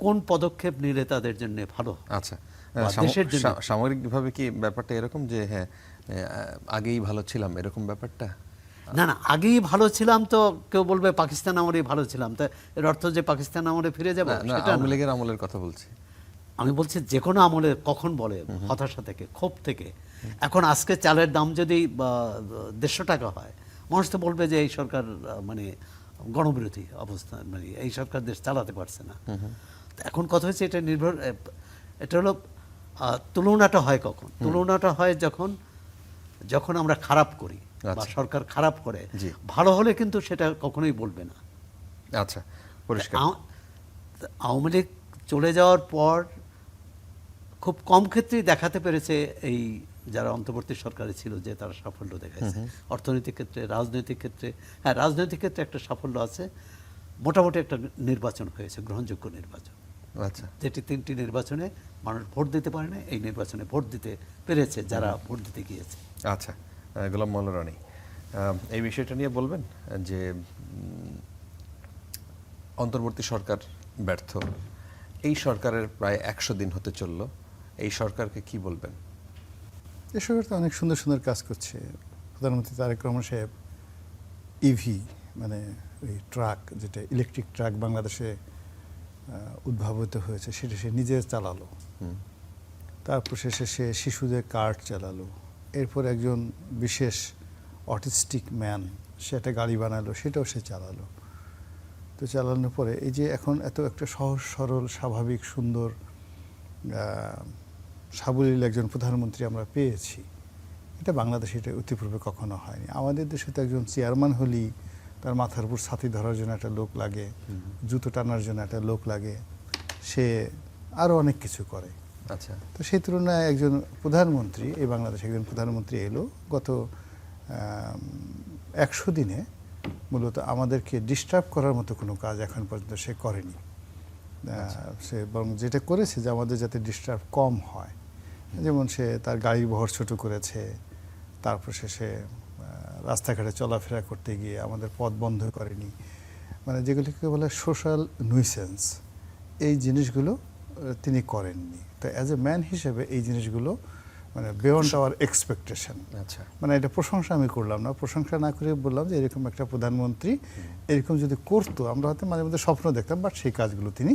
কোন পদক্ষেপ নিলে তাদের জন্য ভালো। আচ্ছা, বা দেশের জন্য। সামগ্রিকভাবে কি ব্যাপারটা এরকম যে হ্যাঁ আগেই ভালো ছিলাম এরকম ব্যাপারটা? না না, আগেই ভালো ছিলাম তো কেউ বলবে পাকিস্তান আমলেই ভালো ছিলাম, তা এর অর্থ যে পাকিস্তান আমলে ফিরে যাবো না, সেটা আওয়ামী না। লীগের আমলের কথা বলছি। আমি বলছি যে কোনো আমলে কখন বলে হতাশা থেকে, ক্ষোভ থেকে। এখন আজকে চালের দাম যদি 150 টাকা হয়, মানুষ তো বলবে যে এই সরকার মানে গণবিরোধী অবস্থান, মানে এই সরকার দেশ চালাতে পারছে না। তো এখন কথা হচ্ছে এটা নির্ভর, এটা হলো তুলনাটা হয় কখন? তুলনাটা হয় যখন আমরা খারাপ করি বা আচ্ছা। সরকার খারাপ করে। জি। ভালো হলে কিন্তু সেটা কখনোই বলবে না। আচ্ছা, পরিষ্কার। আওয়ামী লীগ চলে যাওয়ার পর খুব কম ক্ষেত্রেই দেখাতে পেরেছে এই যারা অন্তর্বর্তী সরকারে ছিল যে তারা সাফল্য দেখাইছে অর্থনৈতিক ক্ষেত্রে, রাজনৈতিক ক্ষেত্রে। হ্যাঁ, রাজনৈতিক ক্ষেত্রে একটা সাফল্য আছে, মোটামুটি একটা নির্বাচন হয়েছে, গ্রহণযোগ্য নির্বাচন, আচ্ছা, যেটি 3টি নির্বাচনে মানুষ ভোট দিতে পারে না, এই নির্বাচনে ভোট দিতে পেরেছে যারা ভোট দিতে গিয়েছে। আচ্ছা, গোলাম মাওলা রনি, এই বিষয়টা নিয়ে বলবেন যে অন্তর্বর্তী সরকার ব্যর্থ, এই সরকারের প্রায় 100 দিন হতে চলল, এই সরকারকে কি বলবেন? এই সরকার তো অনেক সুন্দর সুন্দর কাজ করছে। প্রধানমন্ত্রী তারেক রহমান সাহেব ইভি মানে ওই ট্রাক, যেটা ইলেকট্রিক ট্রাক বাংলাদেশে উদ্ভাবিত হয়েছে, সেটা সে নিজে চালালো। তারপর শেষে সে শিশুদের কার্ড চালালো। এরপর একজন বিশেষ অটিস্টিক ম্যান সে একটা গাড়ি বানালো, সেটাও সে চালালো। তো চালানোর পরে এই যে এখন এত একটা সহজ সরল স্বাভাবিক সুন্দর সাবলীল একজন প্রধানমন্ত্রী আমরা পেয়েছি, এটা বাংলাদেশে এটা অতিপূর্বে কখনো হয়নি। আমাদের দেশে তো একজন চেয়ারম্যান হলেই তার মাথার উপর ছাতি ধরার জন্য একটা লোক লাগে, জুতো টানার জন্য একটা লোক লাগে, সে আরও অনেক কিছু করে। আচ্ছা, তো সেই তুলনায় একজন প্রধানমন্ত্রী, এই বাংলাদেশে একজন প্রধানমন্ত্রী এলো গত 100 দিনে মূলত আমাদেরকে ডিস্টার্ব করার মতো কোনো কাজ এখন পর্যন্ত সে করেনি। সে বরং যেটা করেছে যে আমাদের যাতে ডিস্টার্ব কম হয়, যেমন সে তার গাড়ির বহর ছোট করেছে, তারপর সে রাস্তাঘাটে চলাফেরা করতে গিয়ে আমাদের পথ বন্ধ করেনি, মানে যেগুলিকে বলে সোশ্যাল নুইসেন্স, এই জিনিসগুলো তিনি করেননি। তো অ্যাজ এ ম্যান হিসেবে এই জিনিসগুলো মানে বিয়ন্ড আওয়ার এক্সপেকটেশন। আচ্ছা, মানে এটা প্রশংসা আমি করলাম না, প্রশংসা না করে বললাম যে এরকম একটা প্রধানমন্ত্রী এরকম যদি করতো আমরা হয়তো মাঝে মধ্যে স্বপ্ন দেখতাম, বাট সেই কাজগুলো তিনি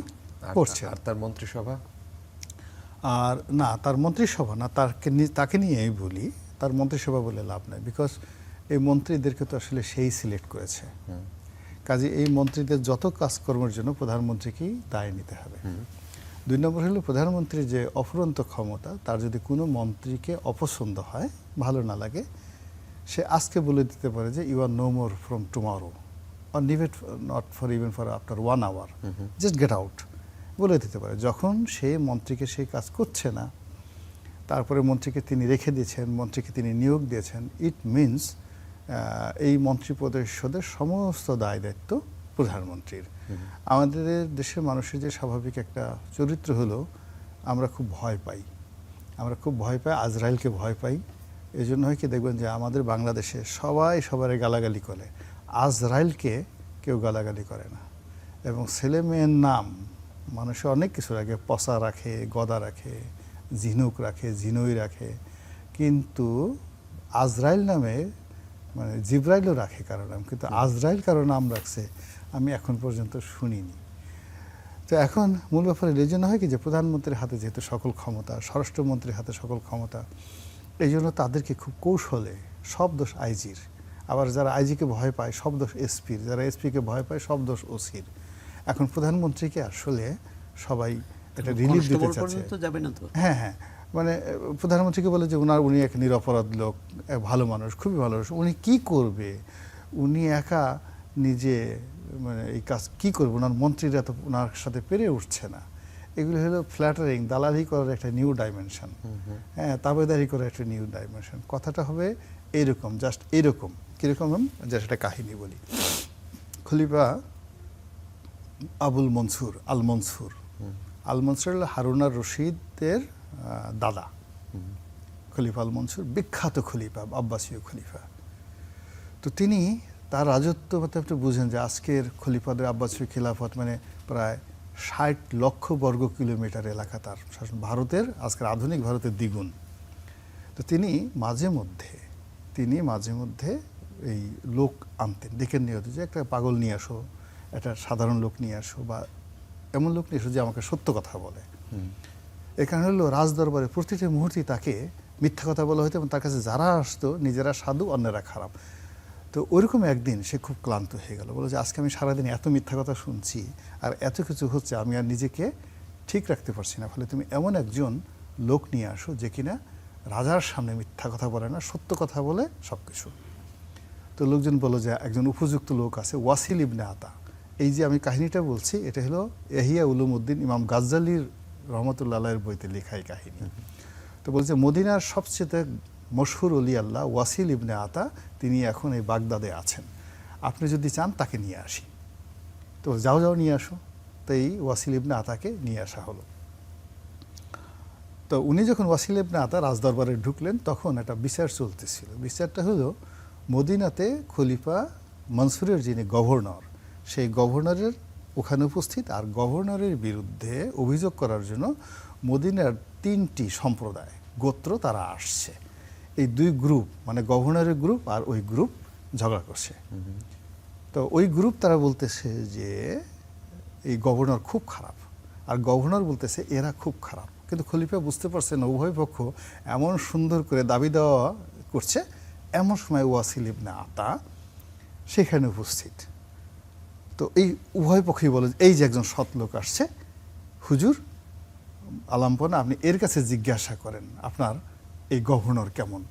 করছেন। আর তার মন্ত্রিসভা? আর না, তার মন্ত্রিসভা না, তাকে নিয়েই বলি, তার মন্ত্রিসভা বলে লাভ নাই, বিকজ এই মন্ত্রীদেরকে তো আসলে সেই সিলেক্ট করেছে। কাজে এই মন্ত্রীদের যত কাজকর্মের জন্য প্রধানমন্ত্রীকেই দায় নিতে হবে। 2 নম্বর হলো প্রধানমন্ত্রীর যে অফুরন্ত ক্ষমতা, তার যদি কোনো মন্ত্রীকে অপছন্দ হয়, ভালো না লাগে, সে আজকে বলে দিতে পারে যে you are no more from tomorrow, or leave it not for even for after 1 hour, just get out বলে দিতে পারে। যখন সেই মন্ত্রীকে সেই কাজ করছে না, তারপরে মন্ত্রীকে তিনি রেখে দিয়েছেন, মন্ত্রীকে তিনি নিয়োগ দিয়েছেন, ইট মিনস এই মন্ত্রী পরিষদের সমস্ত দায় দায়িত্ব প্রধানমন্ত্রীর। আমাদের দেশের মানুষের যে স্বাভাবিক একটা চরিত্র হলো, আমরা খুব ভয় পাই, আজরাইলকে ভয় পাই। এই জন্য হয় কি দেখবেন যে আমাদের বাংলাদেশে সবাই সবার গালাগালি করে, আজরাইলকে কেউ গালাগালি করে না। এবং ছেলে মেয়ের নাম মানুষের অনেক কিছু রাখে, পচা রাখে, গদা রাখে, ঝিনুক রাখে, ঝিনুই রাখে, কিন্তু আজরাইল নামে মানে জিব্রাইলও রাখে কারো নাম, কিন্তু আজরাইল কারো নাম রাখছে আমি এখন পর্যন্ত শুনিনি। তো এখন মূল ব্যাপারে এই জন্য হয় কি যে প্রধানমন্ত্রীর হাতে যেহেতু সকল ক্ষমতা, স্বরাষ্ট্রমন্ত্রীর হাতে সকল ক্ষমতা, এই জন্য তাদেরকে খুব কৌশলে সব দোষ আইজির, আবার যারা আইজিকে ভয় পায় সব দোষ এসপির, যারা এসপিকে ভয় পায় সব দোষ ওসির। এখন প্রধানমন্ত্রীকে আসলে সবাই একটা রিলিফ দিতে চাচ্ছে। যাবে না তো? হ্যাঁ হ্যাঁ, মানে প্রধানমন্ত্রীকে বলে যে উনি এক নিরপরাধ লোক, এক ভালো মানুষ, খুবই ভালো মানুষ, উনি কি করবে, উনি একা নিজে মানে এই কাজ কি করবে, ওনার মন্ত্রীরা তো ওনার সাথে পেরে উঠছে না। এগুলো হলো ফ্ল্যাটারিং, দালালি করার একটা নিউ ডাইমেনশন, হ্যাঁ, তাবেদারি করার একটা নিউ ডাইমেনশন। কথাটা হবে এইরকম, জাস্ট এইরকম। কীরকম? জাস্ট একটা কাহিনী বলি। খলিফা আবুল মনসুর আল মনসুর হল হারুনার রশিদের দাদা। খলিফা আল মনসুর বিখ্যাত খলিফা, আব্বাসীয় খলিফা। তো তিনি তার রাজত্ব মতো আপনি বুঝেন যে আজকের খলিফাদের আব্বাসীয় খিলাফত মানে প্রায় 60 লক্ষ বর্গ কিলোমিটার এলাকা তার শাসন, ভারতের আজকের আধুনিক ভারতের দ্বিগুণ। তো তিনি মাঝে মধ্যে এই লোক আনতেন, ডেকে নিয়ে হতো যে একটা পাগল নিয়ে আসো, একটা সাধারণ লোক নিয়ে আসো, বা এমন লোক নিয়ে এসো যে আমাকে সত্য কথা বলে। এ কারণে হলো রাজদরবারে প্রতিটি মুহূর্তে তাকে মিথ্যা কথা বলা হতো, এবং তার কাছে যারা আসতো নিজেরা সাধু, অন্যরা খারাপ। তো ওইরকম একদিন সে খুব ক্লান্ত হয়ে গেল, বলে যে আজকে আমি সারাদিন এত মিথ্যা কথা শুনছি আর এত কিছু হচ্ছে, আমি আর নিজেকে ঠিক রাখতে পারছি না, ফলে তুমি এমন একজন লোক নিয়ে আসো যে কিনা রাজার সামনে মিথ্যা কথা বলে না, সত্য কথা বলে সব কিছু। তো লোকজন বলো যে একজন উপযুক্ত লোক আছে, ওয়াসিল ইবনে আতা। এই যে আমি কাহিনীটা বলছি, এটা হলো ইহিয়া উলুমউদ্দিন ইমাম গাজ্জালির রহমতুল্লাহ আলাইহির বইতে লেখা এই কাহিনী। তো বলছে মদিনার সবচেয়ে মশহুর অলি আল্লাহ ওয়াসিল ইবনে আতা, তিনি এখন এই বাগদাদে আছেন, আপনি যদি চান তাকে নিয়ে আসি। তো যাও নিয়ে আসো। তো এই ওয়াসিল ইবনে আতাকে নিয়ে আসা হলো। তো উনি যখন ওয়াসিল ইবনে আতা রাজদরবারে ঢুকলেন, তখন একটা বিচার চলতেছিল। বিচারটা হলো মদিনাতে খলিফা মনসুরের যিনি গভর্নর, সেই গভর্নরের ওখানে উপস্থিত, আর গভর্নরের বিরুদ্ধে অভিযোগ করার জন্য মদিনার 3টি সম্প্রদায়, গোত্র তারা আসছে। এই 2 গ্রুপ, মানে গভর্নরের গ্রুপ আর ওই গ্রুপ ঝগড়া করছে। তো ওই গ্রুপ তারা বলতেছে যে এই গভর্নর খুব খারাপ, আর গভর্নর বলতেছে এরা খুব খারাপ। কিন্তু খলিফা বুঝতে পারছেন উভয় পক্ষ এমন সুন্দর করে দাবি দেওয়া করছে, এমন সময় ওয়াসিল ইবনে আতা সেখানে উপস্থিত। তো এই উভয় পক্ষই বলে এই যে একজন সৎ লোক আসছে, হুজুর আলাম্পনা, আপনি এর কাছে জিজ্ঞাসা করেন আপনার এই গভর্নর কেমন।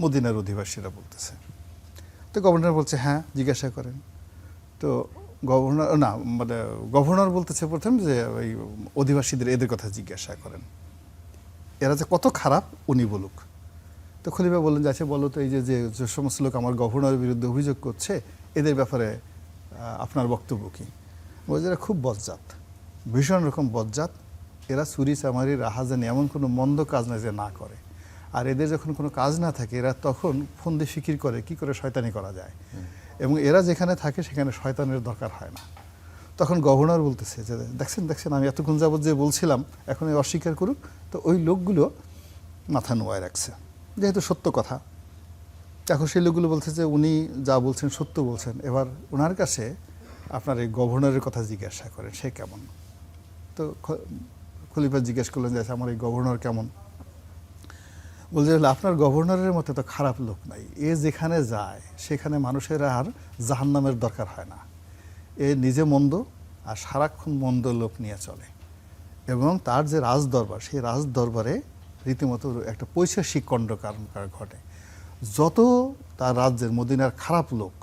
মদিনার অধিবাসীরা বলতেছে। তো গভর্নর বলছে হ্যাঁ জিজ্ঞাসা করেন। তো গভর্নর বলতেছে প্রথম যে ওই অধিবাসীদের এদের কথা জিজ্ঞাসা করেন, এরা যে কত খারাপ উনি বলুক। তো খলিফা বললেন যে আচ্ছা বলো তো, এই যে সমস্ত লোক আমার গভর্নরের বিরুদ্ধে অভিযোগ করছে, এদের ব্যাপারে আপনার বক্তব্য কী? বলছে এরা খুব বজ্জাত, ভীষণ রকম বজ্জাত, এরা চুরি চামারি রাহাজানি এমন কোনো মন্দ কাজ না যে না করে, আর এদের যখন কোনো কাজ না থাকে এরা তখন ফন্দি ফিকির করে কি করে শয়তানি করা যায়, এবং এরা যেখানে থাকে সেখানে শয়তানের দরকার হয় না। তখন গভর্নর বলতেছে যে দেখছেন আমি এতক্ষণ যাবত যে বলছিলাম এখন অস্বীকার করুক। তো ওই লোকগুলো মাথা নোয়ায় রাখছে, যেহেতু সত্য কথা। এখন সেই লোকগুলো বলছে যে উনি যা বলছেন সত্য বলছেন, এবার ওনার কাছে আপনার এই গভর্নরের কথা জিজ্ঞাসা করেন সে কেমন। তো খলিফা জিজ্ঞেস করলেন যে আমার এই গভর্নর কেমন। বলছে আপনার গভর্নরের মতো তো খারাপ লোক নাই, এ যেখানে যায় সেখানে মানুষের আর জাহান্নামের দরকার হয় না, এ নিজে মন্দ আর সারাক্ষণ মন্দ লোক নিয়ে চলে, এবং তার যে রাজদরবার সেই রাজদরবারে রীতিমতো একটা পৈশাসিক কাণ্ডকারণ ঘটে। যত তার রাজ্যের মদিনার খারাপ লোক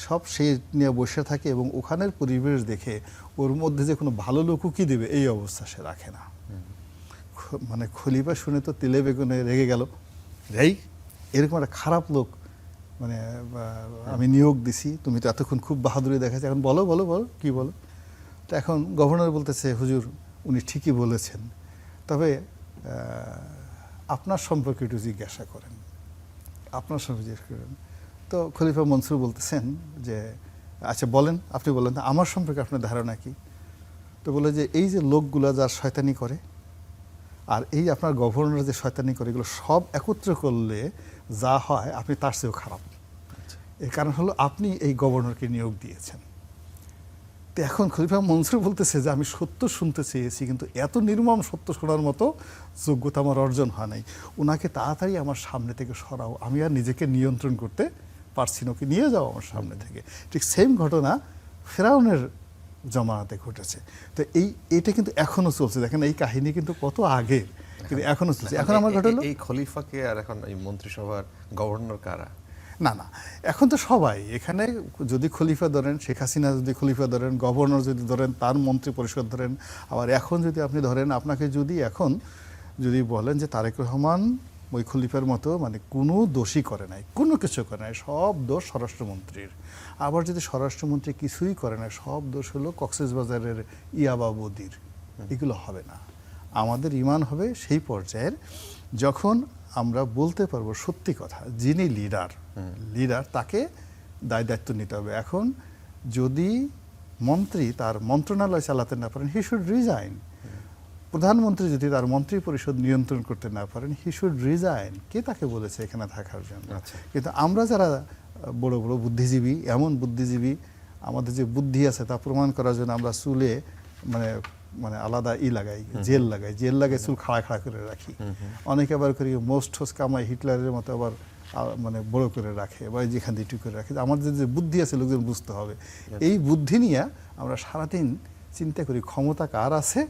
সব সে নিয়ে বসে থাকে, এবং ওখানের পরিবেশ দেখে ওর মধ্যে যে কোনো ভালো লোকও কি দেবে এই অবস্থা সে রাখে না। মানে খলিফা শুনে তো তেলে বেগুনে রেগে গেল, এরকম একটা খারাপ লোক মানে আমি নিয়োগ দিছি, তুমি তো এতক্ষণ খুব বাহাদুরি দেখাচ্ছ, এখন বলো কি বলো। তো এখন গভর্নর বলতেছে হুজুর উনি ঠিকই বলেছেন, তবে আপনার সম্পর্কে একটু জিজ্ঞাসা করেন, আপনার সম্পর্কে জিজ্ঞাসা করেন। তো খলিফা মনসুর বলতেছেন যে আচ্ছা বলেন, আপনি বলেন আমার সম্পর্কে আপনার ধারণা কি। তো বলে যে এই যে লোকগুলো যার শয়তানি করে আর এই আপনার গভর্নর যে শয়তানি করে, এগুলো সব একত্র করলে যা হয় আপনি তার চেয়েও খারাপ। এর কারণ হলো আপনি এই গভর্নরকে নিয়োগ দিয়েছেন। তো এখন খলিফা মনসুর বলতেছে যে আমি সত্য শুনতে চেয়েছি, কিন্তু এত নির্মম সত্য শোনার মতো যোগ্যতা আমার অর্জন হয় নাই, ওনাকে তাড়াতাড়ি আমার সামনে থেকে সরাও, আমি আর নিজেকে নিয়ন্ত্রণ করতে পারছি না, ওকে নিয়ে যাও আমার সামনে থেকে। ঠিক সেম ঘটনা ফেরাউনের জমানাতে ঘটেছে। তো এটা কিন্তু এখনও চলছে। দেখেন এই কাহিনী কিন্তু কত আগের, কিন্তু এখনো চলছে। এখন আমার ঘটে হলো এই খলিফাকে আর এখন এই মন্ত্রিসভার গভর্নর কারা? না না, এখন তো সবাই এখানে, যদি খলিফা ধরেন, শেখ হাসিনা যদি খলিফা ধরেন, গভর্নর যদি ধরেন, তার মন্ত্রী পরিষদ ধরেন, আবার এখন যদি আপনি ধরেন, আপনাকে যদি এখন যদি বলেন যে তারেক রহমান ওই খলিফার মতো মানে কোনো দোষই করে নাই, কোনো কিছু করে নাই, সব দোষ স্বরাষ্ট্রমন্ত্রীর, আবার যদি স্বরাষ্ট্রমন্ত্রী কিছুই করে না, সব দোষ হলো কক্সবাজারের ইয়াবা বদির, এগুলো হবে না। আমাদের ঈমান হবে সেই পর্যায়ের যখন আমরা বলতে পারবো সত্যি কথা, যিনি লিডার তাকে দায়িত্ব নিতে হবে। এখন যদি মন্ত্রী তার মন্ত্রণালয় চালাতে না পারেন, হি শুড রিজাইন। প্রধানমন্ত্রী যদি তার মন্ত্রী পরিষদ নিয়ন্ত্রণ করতে না পারেন, হি শুড রিজাইন। কে তাকে বলেছে এখানে থাকার জন্য? কিন্তু আমরা যারা বড় বড় বুদ্ধিজীবী, এমন বুদ্ধিজীবী, আমাদের যে বুদ্ধি আছে তা প্রমাণ করার জন্য আমরা চুলে মানে মানে আলাদা লাগাই, জেল লাগাই, চুল খাড়া খাড়া করে রাখি। অনেকে আবার করি মোস্ট হোস কামাই, হিটলারের মতো আবার মানে বড় করে রাখে, বা যেখান দিয়ে একটু করে রাখে। আমাদের যে বুদ্ধি আছে লোকজন বুঝতে হবে। এই বুদ্ধি নিয়ে আমরা সারাদিন চিন্তা করি ক্ষমতা কার আছে,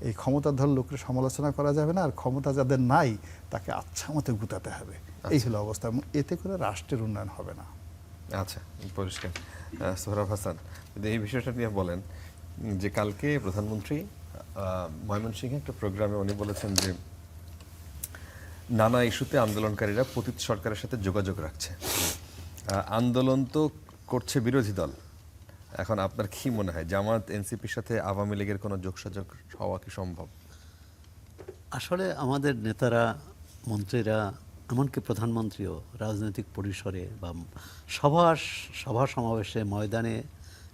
এই ক্ষমতাধর লোকের সমালোচনা করা যাবে না, আর ক্ষমতা যাদের নাই তাকে আচ্ছা মতো গুতাতে হবে। এই হলো অবস্থা। এতে করে রাষ্ট্রের উন্নয়ন হবে না। আচ্ছা, পরিষ্কার। সোহরাব হাসান, যদি এই বিষয়টা নিয়ে বলেন যে কালকে প্রধানমন্ত্রী ময়মনসিংহে একটা প্রোগ্রামে উনি বলেছেন যে নানা ইস্যুতে আন্দোলনকারীরা পতিত সরকারের সাথে যোগাযোগ রাখছে। আন্দোলন তো করছে বিরোধী দল, এখন আপনার কি মনে হয় জামাত এনসিপির সাথে আওয়ামী লীগের কোনো যোগসাযোগ হওয়া কি সম্ভব? আসলে আমাদের নেতারা, মন্ত্রীরা, এমনকি প্রধানমন্ত্রীও রাজনৈতিক পরিসরে বা সভা সমাবেশে, ময়দানে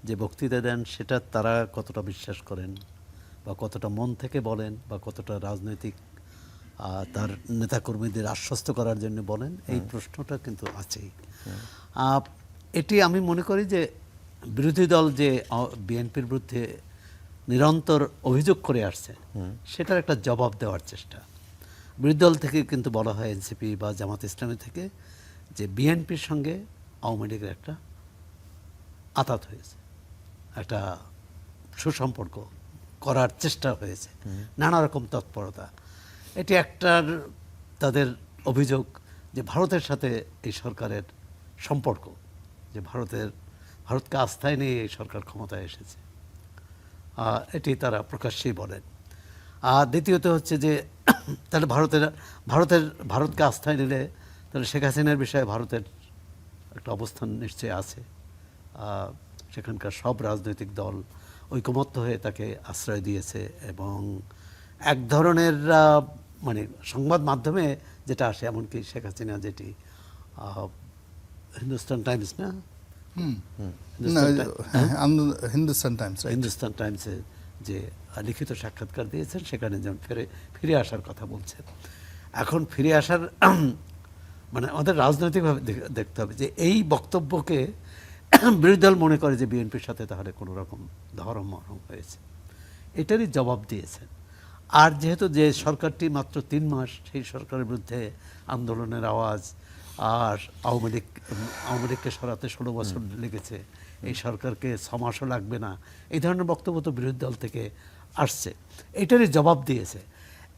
যে বক্তৃতা দেন, সেটা তারা কতটা বিশ্বাস করেন বা কতটা মন থেকে বলেন বা কতটা রাজনৈতিক তার নেতাকর্মীদের আশ্বস্ত করার জন্য বলেন, এই প্রশ্নটা কিন্তু আছেই। এটি আমি মনে করি যে বিরোধী দল যে বিএনপির বিরুদ্ধে নিরন্তর অভিযোগ করে আসছে, সেটার একটা জবাব দেওয়ার চেষ্টা। বিরোধী দল থেকে কিন্তু বলা হয়, এনসিপি বা জামাত ইসলামী থেকে, যে বিএনপির সঙ্গে আওয়ামী লীগের একটা আঁতাত হয়েছে, একটা সুসম্পর্ক করার চেষ্টা হয়েছে, নানা রকম তৎপরতা। এটি একটার তাদের অভিযোগ যে ভারতের সাথে এই সরকারের সম্পর্ক, যে ভারতকে আস্থায় নিয়ে এই সরকার ক্ষমতায় এসেছে, এটি তারা প্রকাশ্যেই বলেন। আর দ্বিতীয়ত হচ্ছে যে তাহলে ভারতকে আস্থায় নিলে তাহলে শেখ হাসিনার বিষয়ে ভারতের একটা অবস্থান নিশ্চয়ই আছে। সেখানকার সব রাজনৈতিক দল ঐকমত্য হয়ে তাকে আশ্রয় দিয়েছে, এবং এক ধরনের মানে সংবাদ মাধ্যমে যেটা আসে, এমনকি শেখ হাসিনা যেটি হিন্দুস্তান টাইমস না, হিন্দুস্তান টাইমসে যে লিখিত সাক্ষাৎকার দিয়েছেন, সেখানে যেমন ফিরে আসার কথা বলছেন। এখন ফিরে আসার মানে আমাদের রাজনৈতিকভাবে দেখতে হবে যে এই বক্তব্যকে বিরোধী দল মনে করে যে বিএনপির সাথে তাহলে কোনো রকম ধর্ম হয়েছে, এটারই জবাব দিয়েছেন। আর যেহেতু যে সরকারটি মাত্র 3 মাস, সেই সরকারের বিরুদ্ধে আন্দোলনের আওয়াজ, আর আওয়ামী লীগকে সরাতে 16 বছর লেগেছে, এই সরকারকে 6 মাসও লাগবে না, এই ধরনের বক্তব্য তো বিরোধী দল থেকে আসছে, এটারই জবাব দিয়েছে।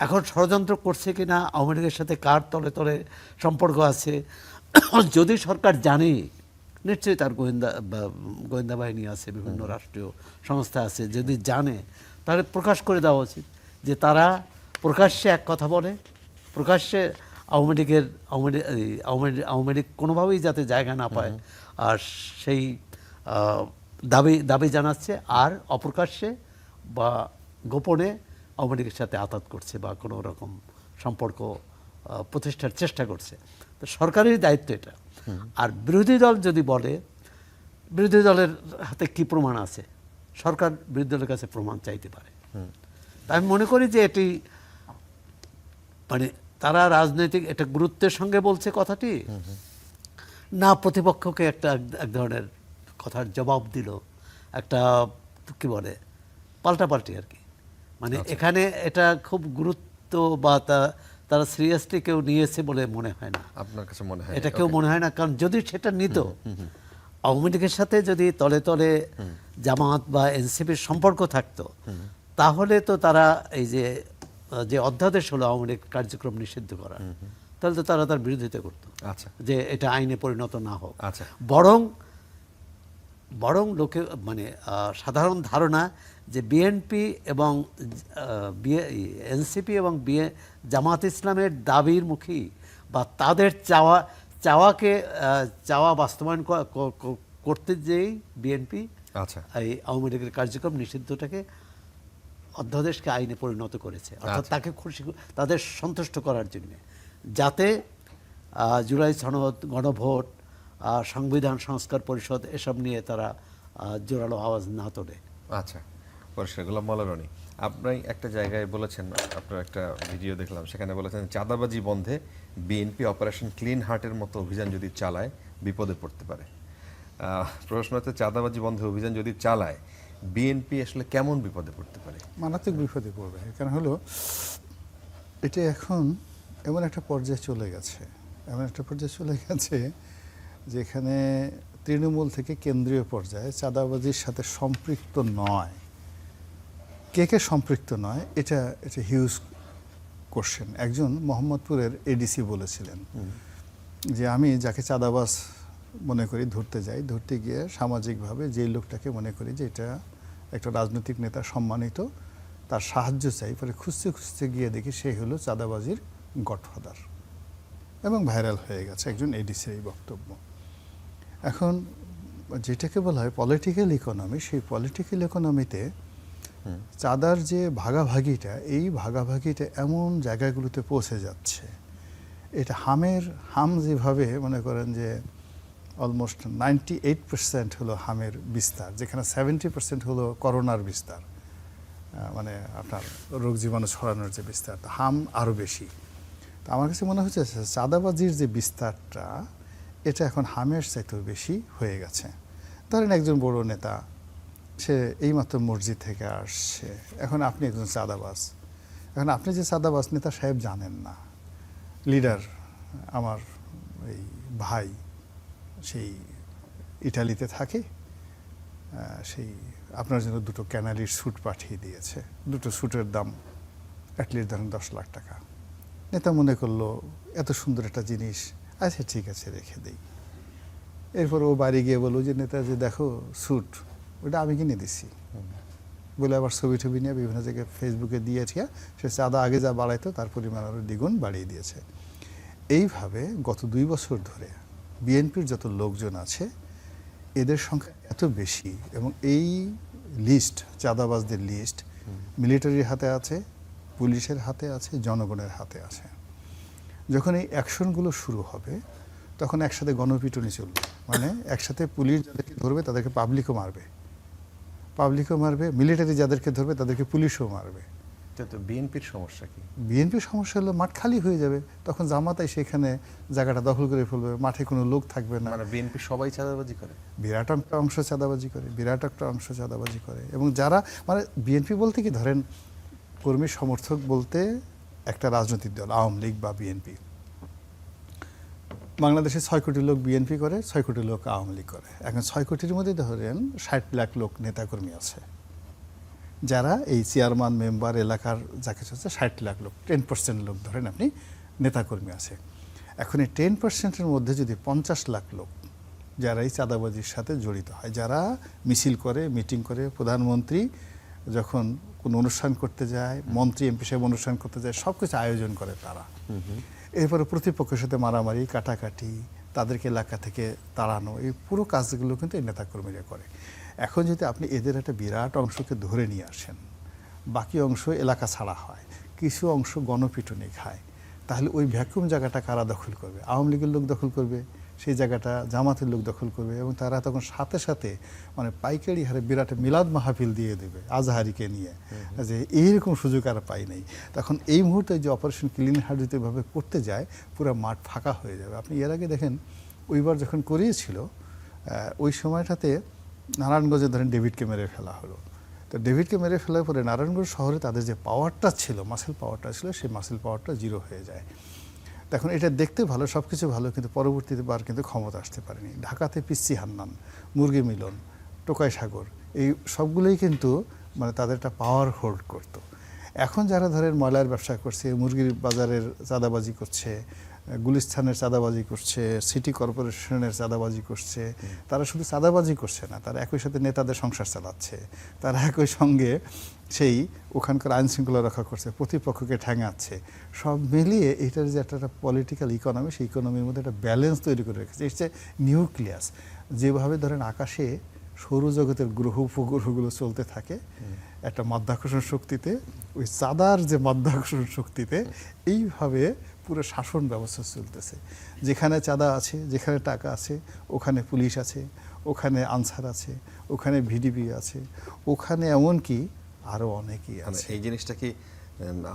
এখন ষড়যন্ত্র করছে কি না, আওয়ামী লীগের সাথে কার তলে তলে সম্পর্ক আছে, যদি সরকার জানে, নিশ্চয়ই তার গোয়েন্দা বাহিনী আছে, বিভিন্ন রাষ্ট্রীয় সংস্থা আছে, যদি জানে তাহলে প্রকাশ করে দেওয়া উচিত যে তারা প্রকাশ্যে এক কথা বলে, প্রকাশ্যে আওয়ামী লীগ কোনোভাবেই যাতে জায়গা না পায়, আর সেই দাবি জানাচ্ছে, আর অপ্রকাশ্যে বা গোপনে আওয়ামী লীগের সাথে আঘাত করছে বা কোনো রকম সম্পর্ক প্রতিষ্ঠার চেষ্টা করছে। তো সরকারেরই দায়িত্ব এটা। আর বিরোধী দল যদি বলে, বিরোধী দলের হাতে কি প্রমাণ আছে, সরকার বিরোধী দলের কাছে প্রমাণ চাইতে পারে। আমি মনে করি যে এটি মানে তারা রাজনৈতিক একটা গুরুত্বের সঙ্গে বলছে কথাটি, না প্রতিপক্ষকে এক ধরনের কথার জবাব দিল, একটা কি বলে পাল্টাপাল্টি আর কি। মানে এখানে এটা খুব গুরুত্ব বা তারা সিরিয়াসলি কেউ নিয়েছে বলে মনে হয় না। আপনার কাছে মনে হয় এটা কেউ মনে হয় না, কারণ যদি সেটা নিত, আওয়ামী লীগের সাথে যদি তলে তলে জামাত বা এনসিপির সম্পর্ক থাকতো, তাহলে তো তারা এই যে যে অধ্যাদেশ হলো আওয়ামী লীগ কার্যক্রম নিষিদ্ধ করা, তাহলে তো তারা তার বিরোধিতা করতো আচ্ছা যে এটা আইনে পরিণত না হোক। আচ্ছা বরং লোকে মানে সাধারণ ধারণা যে বিএনপি এবং এনসিপি এবং জামাত ইসলামের দাবির মুখী বা তাদের চাওয়া বাস্তবায়ন করতে যেই বিএনপি আচ্ছা এই আওয়ামী লীগের কার্যক্রম নিষিদ্ধটাকে অধ্যাদেশকে আইনে পরিণত করেছে, অর্থাৎ তাকে খুশি তাদের সন্তুষ্ট করার জন্য, যাতে জুলাই সনদ, গণভোট, সংবিধান সংস্কার পরিষদ এসব নিয়ে তারা জোরালো আওয়াজ না তোলে। আচ্ছা পরিষ্কার। গোলাম মাওলা রনি, আপনি একটা জায়গায় বলেছেন, আপনার একটা ভিডিও দেখলাম, সেখানে বলেছেন চাঁদাবাজি বন্ধে বিএনপি অপারেশন ক্লিন হার্টের মতো অভিযান যদি চালায় বিপদে পড়তে পারে। প্রশ্ন হচ্ছে চাঁদাবাজি বন্ধে অভিযান যদি চালায় বিএনপি আসলে কেমন বিপদে পড়তে পারে? মারাত্মক বিপদে পড়বে। কারণ হলো এটা এখন এমন একটা পর্যায়ে চলে গেছে, যেখানে তৃণমূল থেকে কেন্দ্রীয় পর্যায়ে চাঁদাবাজির সাথে সম্পৃক্ত নয়। কে সম্পৃক্ত নয় এটা হিউজ কোশ্চেন। একজন মোহাম্মদপুরের এডিসি বলেছিলেন যে আমি যাকে চাঁদাবাজ মনে করি ধরতে গিয়ে সামাজিকভাবে যে লোকটাকে মনে করি যে এটা একটা রাজনৈতিক নেতা সম্মানিত, তার সাহায্য চাই, পরে খুঁজতে গিয়ে দেখি সেই হলো চাঁদাবাজির গডফাদার, এবং ভাইরাল হয়ে গেছে একজন এডিসির এই বক্তব্য। এখন যেটাকে বলা হয় পলিটিক্যাল ইকোনমি, সেই পলিটিক্যাল ইকোনমিতে চাঁদার যে ভাগাভাগিটা, এই ভাগাভাগিটা এমন জায়গাগুলোতে পৌঁছে যাচ্ছে, এটা হাম যেভাবে মনে করেন যে অলমোস্ট 98% হলো হামের বিস্তার, যেখানে 70% হলো করোনার বিস্তার, মানে আপনার রোগ জীবাণু ছড়ানোর যে বিস্তার, হাম আরও বেশি। তো আমার কাছে মনে হচ্ছে চাঁদাবাজির যে বিস্তারটা এটা এখন হামের চাইতেও বেশি হয়ে গেছে। ধরেন একজন বড় নেতা, সে এইমাত্র মসজিদ থেকে আসছে, এখন আপনি একজন চাঁদাবাজ, এখন আপনি যে চাঁদাবাজ নেতা সাহেব জানেন না, লিডার আমার এই ভাই সেই ইটালিতে থাকে, সেই আপনার জন্য 2টো ক্যানালির স্যুট পাঠিয়ে দিয়েছে, 2টো স্যুটের দাম অ্যাটলিস্ট ধরেন 10 লাখ টাকা। নেতা মনে করলো এত সুন্দর একটা জিনিস, আচ্ছা ঠিক আছে রেখে দেই। এরপর ও বাড়ি গিয়ে বললো যে নেতা যে দেখো স্যুট, ওটা আমি কিনে দিছি বলে আবার ছবি নিয়ে বিভিন্ন জায়গায় ফেসবুকে দিয়েছে। সে চাঁদা আগে যা বাড়াইতো তার পরিমাণ আরও দ্বিগুণ বাড়িয়ে দিয়েছে। এইভাবে গত 2 বছর ধরে বিএনপির যত লোকজন আছে এদের সংখ্যা এত বেশি, এবং এই লিস্ট, চাঁদাবাজদের লিস্ট মিলিটারির হাতে আছে, পুলিশের হাতে আছে, জনগণের হাতে আছে। যখন এই অ্যাকশনগুলো শুরু হবে তখন একসাথে গণপিটুনি চলবে, মানে একসাথে পুলিশ যাদেরকে ধরবে তাদেরকে পাবলিকও মারবে, মিলিটারি যাদেরকে ধরবে তাদেরকে পুলিশও মারবে। তো বিএনপির সমস্যা কি? বিএনপির সমস্যা হলো মাঠ খালি হয়ে যাবে, তখন জামাতাই সেখানে জায়গাটা দখল করে ফেলবে, মাঠে কোনো লোক থাকবে না। মানে বিএনপি সবাই চাঁদাবাজি করে, বিরাট একটা অংশ চাঁদাবাজি করে। এবং যারা মানে বিএনপি বলতে কি, ধরেন কর্মী সমর্থক বলতে একটা রাজনৈতিক দল আওয়ামী লীগ বা বিএনপি, বাংলাদেশে 6 কোটি লোক বিএনপি করে, 6 কোটি লোক আওয়ামী লীগ করে। এখন 6 কোটির মধ্যে ধরেন 60 লাখ লোক নেতাকর্মী আছে, যারা এই চেয়ারম্যান মেম্বার এলাকার যা কিছু আছে 60 লাখ লোক, 10% লোক ধরেন আপনি নেতাকর্মী আছে। এখন এই 10%-এর মধ্যে যদি 50 লাখ লোক যারা এই চাঁদাবাজির সাথে জড়িত হয়, যারা মিছিল করে, মিটিং করে, প্রধানমন্ত্রী যখন কোনো অনুষ্ঠান করতে যায়, মন্ত্রী এমপি সাহেব অনুষ্ঠান করতে যায়, সব কিছু আয়োজন করে তারা, এরপরে প্রতিপক্ষের সাথে মারামারি, কাটাকাটি, তাদেরকে এলাকা থেকে তাড়ানো, এই পুরো কাজগুলো কিন্তু এই নেতাকর্মীরা করে। এখন যদি আপনি এদের একটা বিরাট অংশকে ধরে নিয়ে আসেন, বাকি অংশ এলাকা ছাড়া হয়, কিছু অংশ গণপিটুনি খায়, তাহলে ওই ভ্যাকুয়াম জায়গাটা কারা দখল করবে? আওয়ামী লীগের লোক দখল করবে, সেই জায়গাটা জামাতের লোক দখল করবে, এবং তারা তখন সাথে সাথে মানে পাইকারি হারে বিরাট মিলাদ মাহফিল দিয়ে দেবে আজহারিকে নিয়ে, যে এইরকম সুযোগ আর পাই নাই। তখন এই মুহূর্তে যে অপারেশন ক্লিন হার্ট যদি এভাবে করতে যায়, পুরো মাঠ ফাঁকা হয়ে যাবে। আপনি এর আগে দেখেন ওইবার যখন করিয়েছিল, ওই সময়টাতে নারায়ণগঞ্জে ধরেন ডেভিডকে মেরে ফেলা হলো। তো ডেভিডকে মেরে ফেলার পরে নারায়ণগঞ্জ শহরে তাদের যে পাওয়ারটা ছিল, মাসেল পাওয়ারটা ছিল, সেই মাসেল পাওয়ারটা 0 হয়ে যায়। এখন এটা দেখতে ভালো, সব কিছু ভালো, কিন্তু পরবর্তীতে বার কিন্তু ক্ষমতা আসতে পারেনি। ঢাকাতে পিচ্চি হান্নান, মুরগি মিলন, টোকাই সাগর, এই সবগুলোই কিন্তু মানে তাদের একটা পাওয়ার হোল্ড করতো। এখন যারা ধরেন ময়লার ব্যবসা করছে, মুরগির বাজারের চাঁদাবাজি করছে, গুলিস্তানের চাঁদাবাজি করছে, সিটি কর্পোরেশনের চাঁদাবাজি করছে, তারা শুধু চাঁদাবাজি করছে না, তারা একই সাথে নেতাদের সংসার চালাচ্ছে, তারা একই সঙ্গে সেই ওখানকার আইন শৃঙ্খলা রক্ষা করছে, প্রতিপক্ষকে ঠ্যাঙাচ্ছে। সব মিলিয়ে এটার যে একটা পলিটিক্যাল ইকোনমি, সেই ইকোনমির মধ্যে একটা ব্যালেন্স তৈরি করে রেখেছে। এটা নিউক্লিয়াস। যেভাবে ধরেন আকাশে সৌরজগতের গ্রহ উপগ্রহগুলো চলতে থাকে একটা মাধ্যাকর্ষণ শক্তিতে, ওই চাঁদার যে মাধ্যাকর্ষণ শক্তিতে এইভাবে পুরো শাসন ব্যবস্থা চলতেছে। যেখানে চাঁদা আছে, যেখানে টাকা আছে, ওখানে পুলিশ আছে, ওখানে আনসার আছে, ওখানে ভিডিপি আছে, ওখানে এমনকি আরো অনেকেই আছে। এই জিনিসটা কি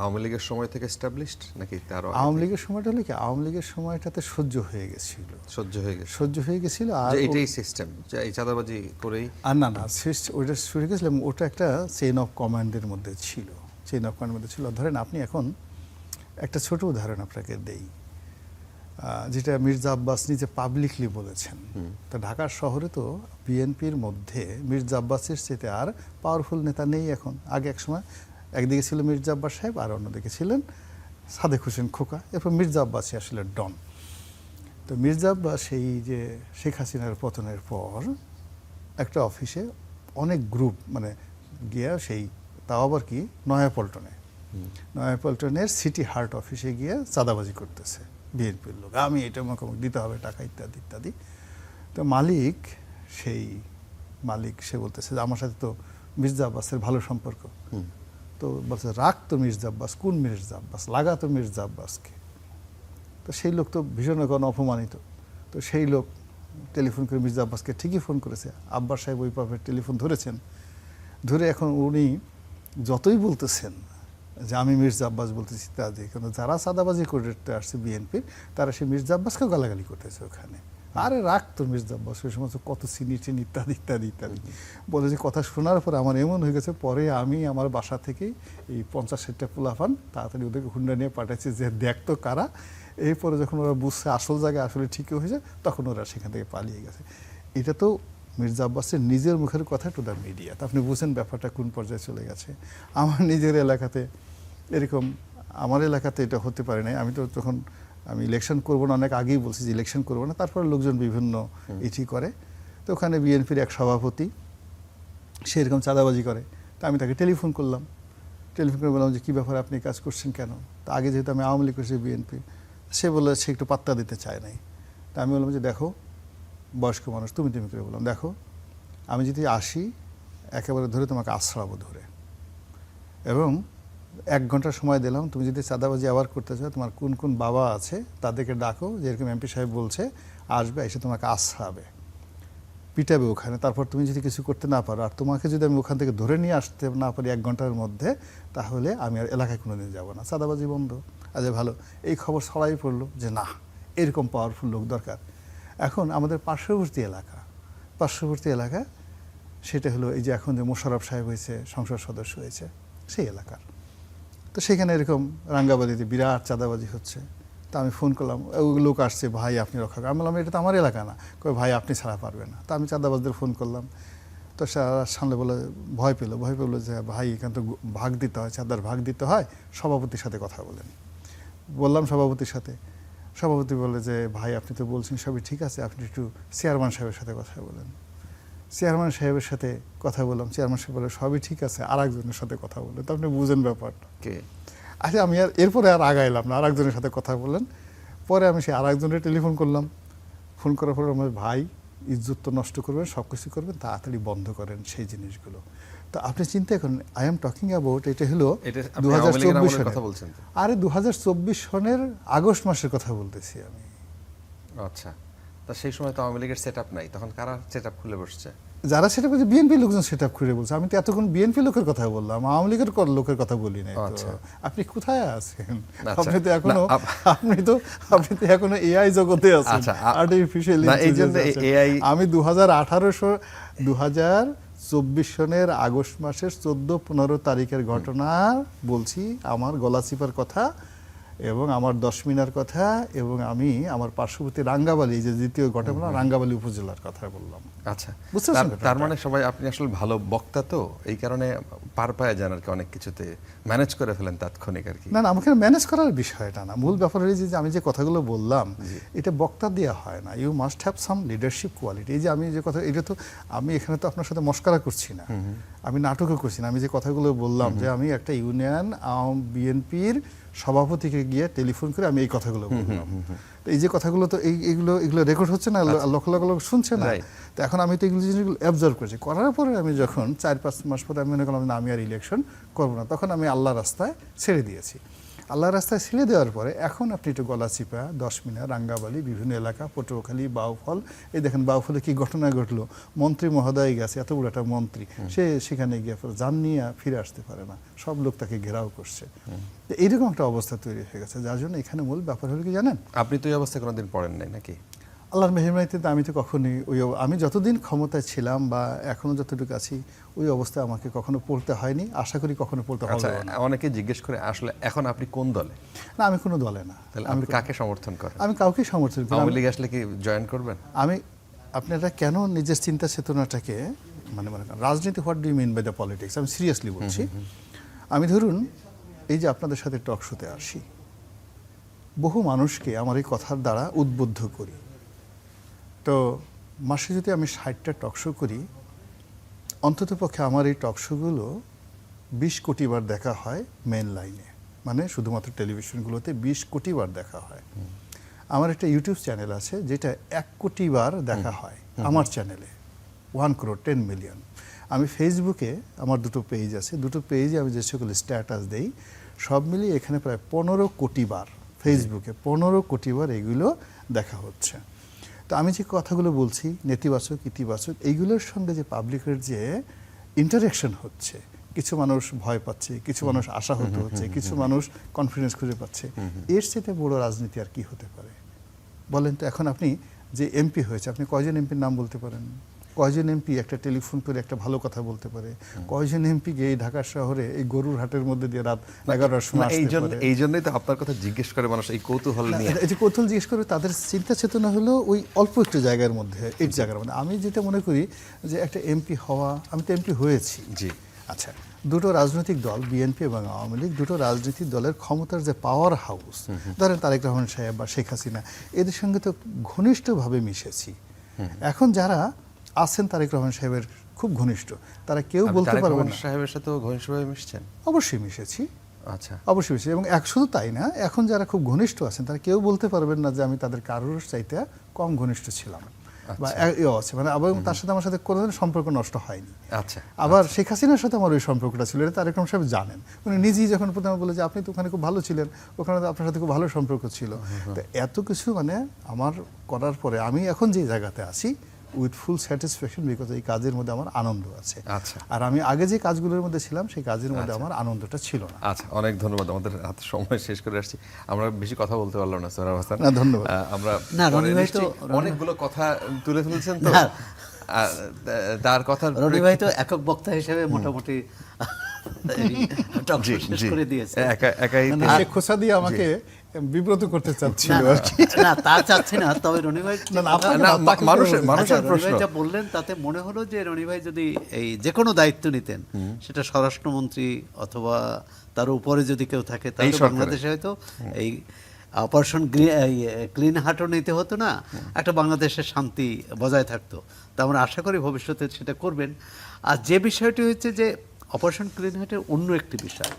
আওয়ামী লীগের সময় থেকে এস্টাবলিশড নাকি তার আওয়ামী লীগের সময়টা হলো কি, আওয়ামী লীগের সময়টাতে সহ্য হয়ে গেছিল, সহ্য হয়ে গেছিল। আর এটাই সিস্টেম, এই চাঁদাবাজি করেই। আর না ওইটা শুরু গেছিলাম, ওটা একটা চেইন অফ কমান্ডের মধ্যে ছিল, চেইন অফ কমান্ডের মধ্যে ছিল। ধরেন আপনি এখন একটা ছোট উদাহরণ আপনাকে দেই, যেটা মির্জা আব্বাস নিজে পাবলিকলি বলেছেন। তা ঢাকার শহরে তো বিএনপির মধ্যে মির্জা আব্বাসের চেয়ে আর পাওয়ারফুল নেতা নেই এখন। আগে এক সময় একদিকে ছিল মির্জা আব্বাস সাহেব, আর অন্যদিকে ছিলেন সাদেক হোসেন খোকা, এরপর মির্জা আব্বাসই আসলে ডন। তো মির্জা আব্বাস সেই যে শেখ হাসিনার পতনের পর একটা অফিসে অনেক গ্রুপ মানে গিয়া সেই, তাও আবার কি নয়াপল্টনের সিটি হার্ট অফিসে গিয়ে চাঁদাবাজি করতেছে বিএনপির লোক, আমি এটা আমাকে দিতে হবে টাকা ইত্যাদি ইত্যাদি। তো মালিক সে বলতেছে যে আমার সাথে তো মির্জা আব্বাসের ভালো সম্পর্ক। তো বলছে রাখ তো মির্জা আব্বাস, কোন মির্জা আব্বাস, লাগা তো মির্জা আব্বাসকে। তো সেই লোক তো ভীষণ অপমানিত। তো সেই লোক টেলিফোন করে মির্জা আব্বাসকে ঠিকই ফোন করেছে, আব্বাস সাহেব ওই পাপের টেলিফোন ধরেছেন, ধরে এখন উনি যতই বলতেছেন যে আমি মির্জা আব্বাস বলতেছি ইত্যাদি, কিন্তু যারা চাঁদাবাজি করতে আসছে বিএনপির, তারা সেই মির্জা আব্বাসকেও গালাগালি করতেছে ওখানে। আরে রাখ তো মির্জা আব্বাস, ওই সমস্ত কত চিনি ইত্যাদি ইত্যাদি ইত্যাদি বলে। যে কথা শোনার পর আমার এমন হয়ে গেছে, পরে আমি আমার বাসা থেকেই এই 50-60টা পোলাপান তাড়াতাড়ি ওদেরকে হুন্ডা নিয়ে পাঠাচ্ছি যে দেখতো কারা। এরপরে যখন ওরা বুঝছে আসল জায়গায় আসলে ঠিকই হয়েছে, তখন ওরা সেখান থেকে পালিয়ে গেছে। এটা তো মির্জা আব্বাসের নিজের মুখের কথা টু দ্য মিডিয়া। আপনি বুঝেন ব্যাপারটা কোন পর্যায়ে চলে গেছে। আমার নিজের এলাকাতে এরকম, আমার এলাকাতে এটা হতে পারে নাই। আমি তো তখন আমি ইলেকশন করবো না অনেক আগেই বলছি যে ইলেকশন করবো না, তারপরে লোকজন বিভিন্ন ইটি করে। তো ওখানে বিএনপির এক সভাপতি সে এরকম চাঁদাবাজি করে। তা আমি তাকে টেলিফোন করলাম, টেলিফোন করে বললাম যে কী ব্যাপার, আপনি কাজ করছেন কেন? তা আগে যেহেতু আমি আওয়ামী লীগ করছি বিএনপি, সে বললো সে একটু পাত্তা দিতে চায় নাই। তা আমি বললাম যে দেখো বয়স্ক মানুষ, তুমি করে বললাম দেখো আমি যদি আসি একেবারে ধরে তোমাকে আশ্রাবো ধরে, এবং 1 ঘন্টা সময় দিলাম, তুমি যদি চাঁদাবাজি আবার করতে চাও, তোমার কোন কোন বাবা আছে তাদেরকে ডাকো, যেরকম এমপি সাহেব বলছে আসবে, এসে তোমাকে আশ্রাবে, পিটাবে ওখানে। তারপর তুমি যদি কিছু করতে না পারো, আর তোমাকে যদি আমি ওখান থেকে ধরে নিয়ে আসতে না পারি 1 ঘন্টার মধ্যে, তাহলে আমি আর এলাকায় কোনোদিন যাবো না, চাঁদাবাজি বন্ধ। আচ্ছা ভালো, এই খবর ছড়াই পড়লো যে না এরকম পাওয়ারফুল লোক দরকার। এখন আমাদের পার্শ্ববর্তী এলাকা সেটা হলো এই যে এখন যে মোশাররফ সাহেব হয়েছে, সংসদ সদস্য হয়েছে, সেই এলাকার। তো সেখানে এরকম রাঙ্গাবালিতে বিরাট চাঁদাবাজি হচ্ছে। তা আমি ফোন করলাম, ওই লোক আসছে, ভাই আপনি রক্ষা করেন। আমি বললাম এটা তো আমার এলাকা না। কই ভাই আপনি ছাড়া পারবেন না। তা আমি চাঁদাবাজদের ফোন করলাম। তো সামনে বলে ভয় পেলো যে ভাই এখানে তো ভাগ দিতে হয়, চাঁদার ভাগ দিতে হয়, সভাপতির সাথে কথা বলেন। বললাম সভাপতির সাথে, সভাপতি বলে যে ভাই আপনি তো বলছেন সবই ঠিক আছে, আপনি একটু চেয়ারম্যান সাহেবের সাথে কথা বলেন। চেয়ারম্যান সাহেবের সাথে কথা বললাম, চেয়ারম্যান সাহেব বলে সবই ঠিক আছে, আরেকজনের সাথে কথা বলেন। তো আপনি বুঝেন ব্যাপারটা। আচ্ছা আমি আর এরপরে আর আগাইলাম না, আরেকজনের সাথে কথা বললেন। পরে আমি সেই আরেকজনের টেলিফোন করলাম, ফোন করার পরে আমার ভাই ইজ্জত তো নষ্ট করবেন, সব কিছু করবেন, তাড়াতাড়ি বন্ধ করেন সেই জিনিসগুলো। তো আপনি চিন্তা করেন, আই এম টকিং অ্যাবাউট, এটা হলো 2024 সনের, আরে 2024 সনের আগস্ট মাসের কথা বলতেছি আমি। আচ্ছা, তা সেই সময় তো আওয়ামী লীগের সেটআপ নাই, তখন কারা সেটআপ খুলে বসছে? যারা সেটা করছে বিএনপি লোকজন সেটআপ খুলে বলছে। আমি তো এতক্ষণ বিএনপি লোকের কথা বললাম, আওয়ামী লীগের লোকের কথা বলি নাই। আপনি কোথায় আছেন? আপনি তো এখনো এআই জগতে আছেন, আর্টিফিশিয়াল ইন্টেলিজেন্স। আমি 2024 সনের আগস্ট মাসের 14-15 তারিখের ঘটনা বলছি, আমার গলা চিপার কথা এবং আমার 10 মিনার কথা, এবং আমি আমার পার্শ্ববর্তী রাঙ্গাবালি, যে দ্বিতীয় ঘটনা রাঙ্গাবালি উপজেলার কথা বললাম। আচ্ছা, বুঝতে পারছেন তার ব্যাপারটা? মানে সবাই আপনি আসলে ভালো বক্তা, তো এই কারণে পার পায়ে যান আর কি, অনেক কিছুতে ম্যানেজ করে ফেলেন তাৎক্ষণিক আর কি। না না, আমাকে ম্যানেজ করার বিষয়টা না, মূল ব্যাপার হয়েছে যে আমি যে কথাগুলো বললাম এটা বক্তা দেওয়া হয় না, you must have some leadership quality. এই যে আমি যে কথা, এটা তো আমি এখানে তো আপনার সাথে মস্করা করছি না, আমি নাটকও করছি না। আমি যে কথাগুলো বললাম যে আমি একটা ইউনিয়ন বিএনপির সভাপতিকে গিয়ে টেলিফোন করে আমি এই কথাগুলো বললাম, তো এই যে কথাগুলো তো এগুলো রেকর্ড হচ্ছে না, লক্ষ লক্ষ লোক শুনছে না। Right. তো এখন আমি তো এগুলো জিনিসগুলো অবজার্ভ করেছি, করার পরে আমি যখন 4-5 মাস পরে আমি মনে করলাম না আমি আর ইলেকশন করবো না, তখন আমি আল্লাহ রাস্তায় ছেড়ে দিয়েছি। আল্লাহ রাস্তায় ছেড়ে দেওয়ার পরে এখন আপনি একটু গলাচিপা, 10 মিনার, রাঙ্গাবালি, বিভিন্ন এলাকা, পটুয়াখালী, বাউফল, এই দেখেন বাউফলে কি ঘটনা ঘটলো, মন্ত্রী মহোদয় গেছে, এত বড় একটা মন্ত্রী, সে সেখানে গিয়ে যান নিয়ে ফিরে আসতে পারে না, সব লোক তাকে ঘেরাও করছে। তো এইরকম একটা অবস্থা তৈরি হয়ে গেছে, যার জন্য এখানে মূল ব্যাপার হলো কি জানেন, আপনি তো এই অবস্থায় কোনোদিন পড়েন নাই নাকি? আল্লাহর মেহরবানিতে আমি তো কখনোই আমি যতদিন ক্ষমতায় ছিলাম বা এখনো যতটুকু আছি ওই অবস্থায় আমাকে কখনো পড়তে হয়নি, আশা করি কখনো পড়তে আচ্ছা, হবে না। অনেকে জিজ্ঞেস করে আসলে এখন আপনি কোন দলে, না, আমি কোনো দলে না, তাহলে আপনি কাকে সমর্থন করেন? আমি কাউকে সমর্থন করি আওয়ামী না। লীগ আসলে কি জয়েন করবেন? আমি আপনারা কেন নিজের চিন্তা চেতনাটাকে মানে মনে করেন রাজনীতি, what do you mean by the politics, আমি সিরিয়াসলি বলছি। আমি ধরুন এই যে আপনাদের সাথে টক শোতে আসি, বহু মানুষকে আমার এই কথার দ্বারা উদ্বুদ্ধ করি। তো মাসে যদি আমি 60টা টক শো করি, অন্ততপক্ষে আমার এই টক শোগুলো 20 কোটি বার দেখা হয় মেন লাইনে, মানে শুধুমাত্র টেলিভিশনগুলোতে 20 কোটি বার দেখা হয়। আমার একটা ইউটিউব চ্যানেল আছে যেটা 1 কোটি বার দেখা হয় আমার চ্যানেলে, 1 crore 10 million। আমি ফেসবুকে আমার 2টো পেজ আছে, 2টো পেজে আমি যে সকল স্ট্যাটাস দেই সব মিলিয়ে এখানে প্রায় 15 কোটি বার, ফেসবুকে 15 কোটি বার এগুলো দেখা হচ্ছে। তো আমি যে কথাগুলো বলছি নেতিবাচক, ইতিবাচক, এইগুলোর সঙ্গে যে পাবলিকের যে ইন্টারেকশন হচ্ছে, কিছু মানুষ ভয় পাচ্ছে, কিছু মানুষ আশাহত হচ্ছে, কিছু মানুষ কনফিডেন্স খুঁজে পাচ্ছে, এর চেয়ে বড় রাজনীতি আর কি হতে পারে বলেন তো? এখন আপনি যে এমপি হয়েছে, আপনি কয়জন এমপির নাম বলতে পারেন? কয়জন এমপি একটা টেলিফোন করে একটা ভালো কথা বলতে পারে? কয়জন এমপি গিয়ে এই ঢাকা শহরে এই গরুর হাটের মধ্যে দিয়ে রাত 11টার সময় আসতে পারে? এই জন্যই তো আপনার কথা জিজ্ঞেস করে মানুষ, এই কৌতূহল নিয়ে। এই যে কৌতূহল জিজ্ঞেস করে, তাদের চিন্তা চেতনা হলো ওই অল্প একটু জায়গার মধ্যে, এই জায়গার মধ্যে। আমি যেটা মনে করি যে একটা এমপি হওয়া, আমি তো এমপি হয়েছি। জি। আচ্ছা, দুটো রাজনৈতিক দল বিএনপি এবং আওয়ামী লীগ, দুটো রাজনৈতিক দলের ক্ষমতার যে পাওয়ার হাউস, ধরেন তারেক রহমান সাহেব বা শেখ হাসিনা, এদের সঙ্গে তো ঘনিষ্ঠভাবে মিশেছি। এখন যারা আছেন তারেক রহমান সাহেবের খুব ঘনিষ্ঠ, তারা কেউ আপনি বলতে তারেক পারবে রহমান না। সাহেবের সাথেও ঘনিষ্ঠভাবে মিশছেন? অবশ্যই মিশেছি, আচ্ছা, অবশ্যই মিশেছি। এবং শুধু তাই না, এখন যারা খুব ঘনিষ্ঠ আছেন তারা কেউ বলতে পারবেন না যে আমি তাদের কারোর চাইতে কম ঘনিষ্ঠ ছিলাম বা এও আছে, মানে আবার তার সাথে আমার সাথে কোনো ধরনের সম্পর্ক নষ্ট হয়নি। আচ্ছা, আবার শেখ হাসিনার সাথে আমার ওই সম্পর্কটা ছিল, এটা তারেক রহমান সাহেব জানেন। উনি নিজেই যখন প্রথমে বলে যে আপনি তো ওখানে খুব ভালো ছিলেন, ওখানে তো আপনার সাথে খুব ভালো সম্পর্ক ছিল। তো এত কিছু মানে আমার করার পরে আমি এখন যে জায়গাতে আছি উইথ ফুল স্যাটিসফ্যাকশন, বিকজ এই কাজের মধ্যে আমার আনন্দ আছে। আচ্ছা। আর আমি আগে যে কাজগুলোর মধ্যে ছিলাম সেই কাজের মধ্যে আমার আনন্দটা ছিল না। আচ্ছা, অনেক ধন্যবাদ। আমাদের হাতে সময় শেষ করে আসছি, আমরা বেশি কথা বলতে পারলাম না সোহরাব হাসান। না, ধন্যবাদ। আমরা না, রনি পরে ভাই তো- নিশ্চয়ই অনেকগুলো কথা তুলে ফেলছেন তো, না। তার কথা রনি ভাই তো একক বক্তা হিসেবে মোটামুটি টক জি, শেষ জি। করে দিয়েছে। একাই মানে সে খোসা দিয়ে আমাকে বিব্রত করতে চাচ্ছিল না, আর কি। না, তা চাচ্ছি না, তবে রনি ভাই না, না, আপনাকে না, না, তাকে মানুষের বলবো। মানুষের আচ্ছা, রনি প্রশ্ন। ভাই যা বললেন তাতে মনে হলো যে রনি ভাই যদি এই যে কোনো দায়িত্ব নিতেন, সেটা স্বরাষ্ট্রমন্ত্রী অথবা তার উপরে যদি কেউ থাকে, তাহলে সরকারে। বাংলাদেশে হয়তো এই অপারেশন ক্লিন হার্টও নিতে হতো না, একটা বাংলাদেশের শান্তি বজায় থাকতো। তা আমরা আশা করি ভবিষ্যতে সেটা করবেন। আর যে বিষয়টি হচ্ছে যে অপারেশন ক্লিন হার্টের অন্য একটি বিষয়,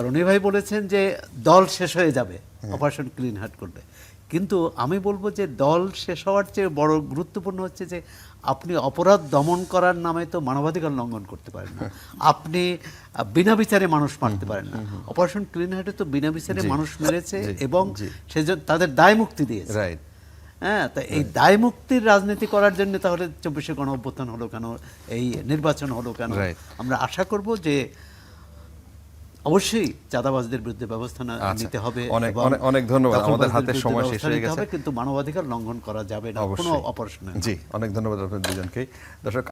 রনি ভাই বলেছেন যে দল শেষ হয়ে যাবে অপারেশন ক্লিন হার্ট করলে, কিন্তু আমি বলবো যে দল শেষ হওয়ার চেয়ে বড় গুরুত্বপূর্ণ হচ্ছে যে আপনি অপরাধ দমন করার নামে তো মানবাধিকার লঙ্ঘন করতে পারেন না, আপনি বিনা বিচারে মানুষ মারতে পারেন না। অপারেশন ক্লিন হার্টে তো বিনা বিচারে জি, মানুষ মেরেছে জি, এবং জি। সেজন্য তাদের দায় মুক্তি দিয়েছে। রাইট। হ্যাঁ, তা এই দায় মুক্তির রাজনীতি করার জন্য তাহলে 24শে গণ অভ্যুত্থান হলো কেন, এই নির্বাচন হলো কেন? Right. আমরা আশা করব যে অবশ্যই চাঁদাবাজদের বিরুদ্ধে ব্যবস্থা আচ্ছা, নিতে হবে। অনেক এবং অনেক অনেক ধন্যবাদ। আমাদের দখলবাজদের হাতে বিরুদ্ধে সময় শেষ ব্যবস্থা হয়ে নিতে গেছে। হবে, কিন্তু মানবাধিকার লঙ্ঘন করা যাবে না কোনো অবশ্যই। অপারেশনে। জি, অনেক ধন্যবাদ আপনাদের দুজনকেই। দর্শক,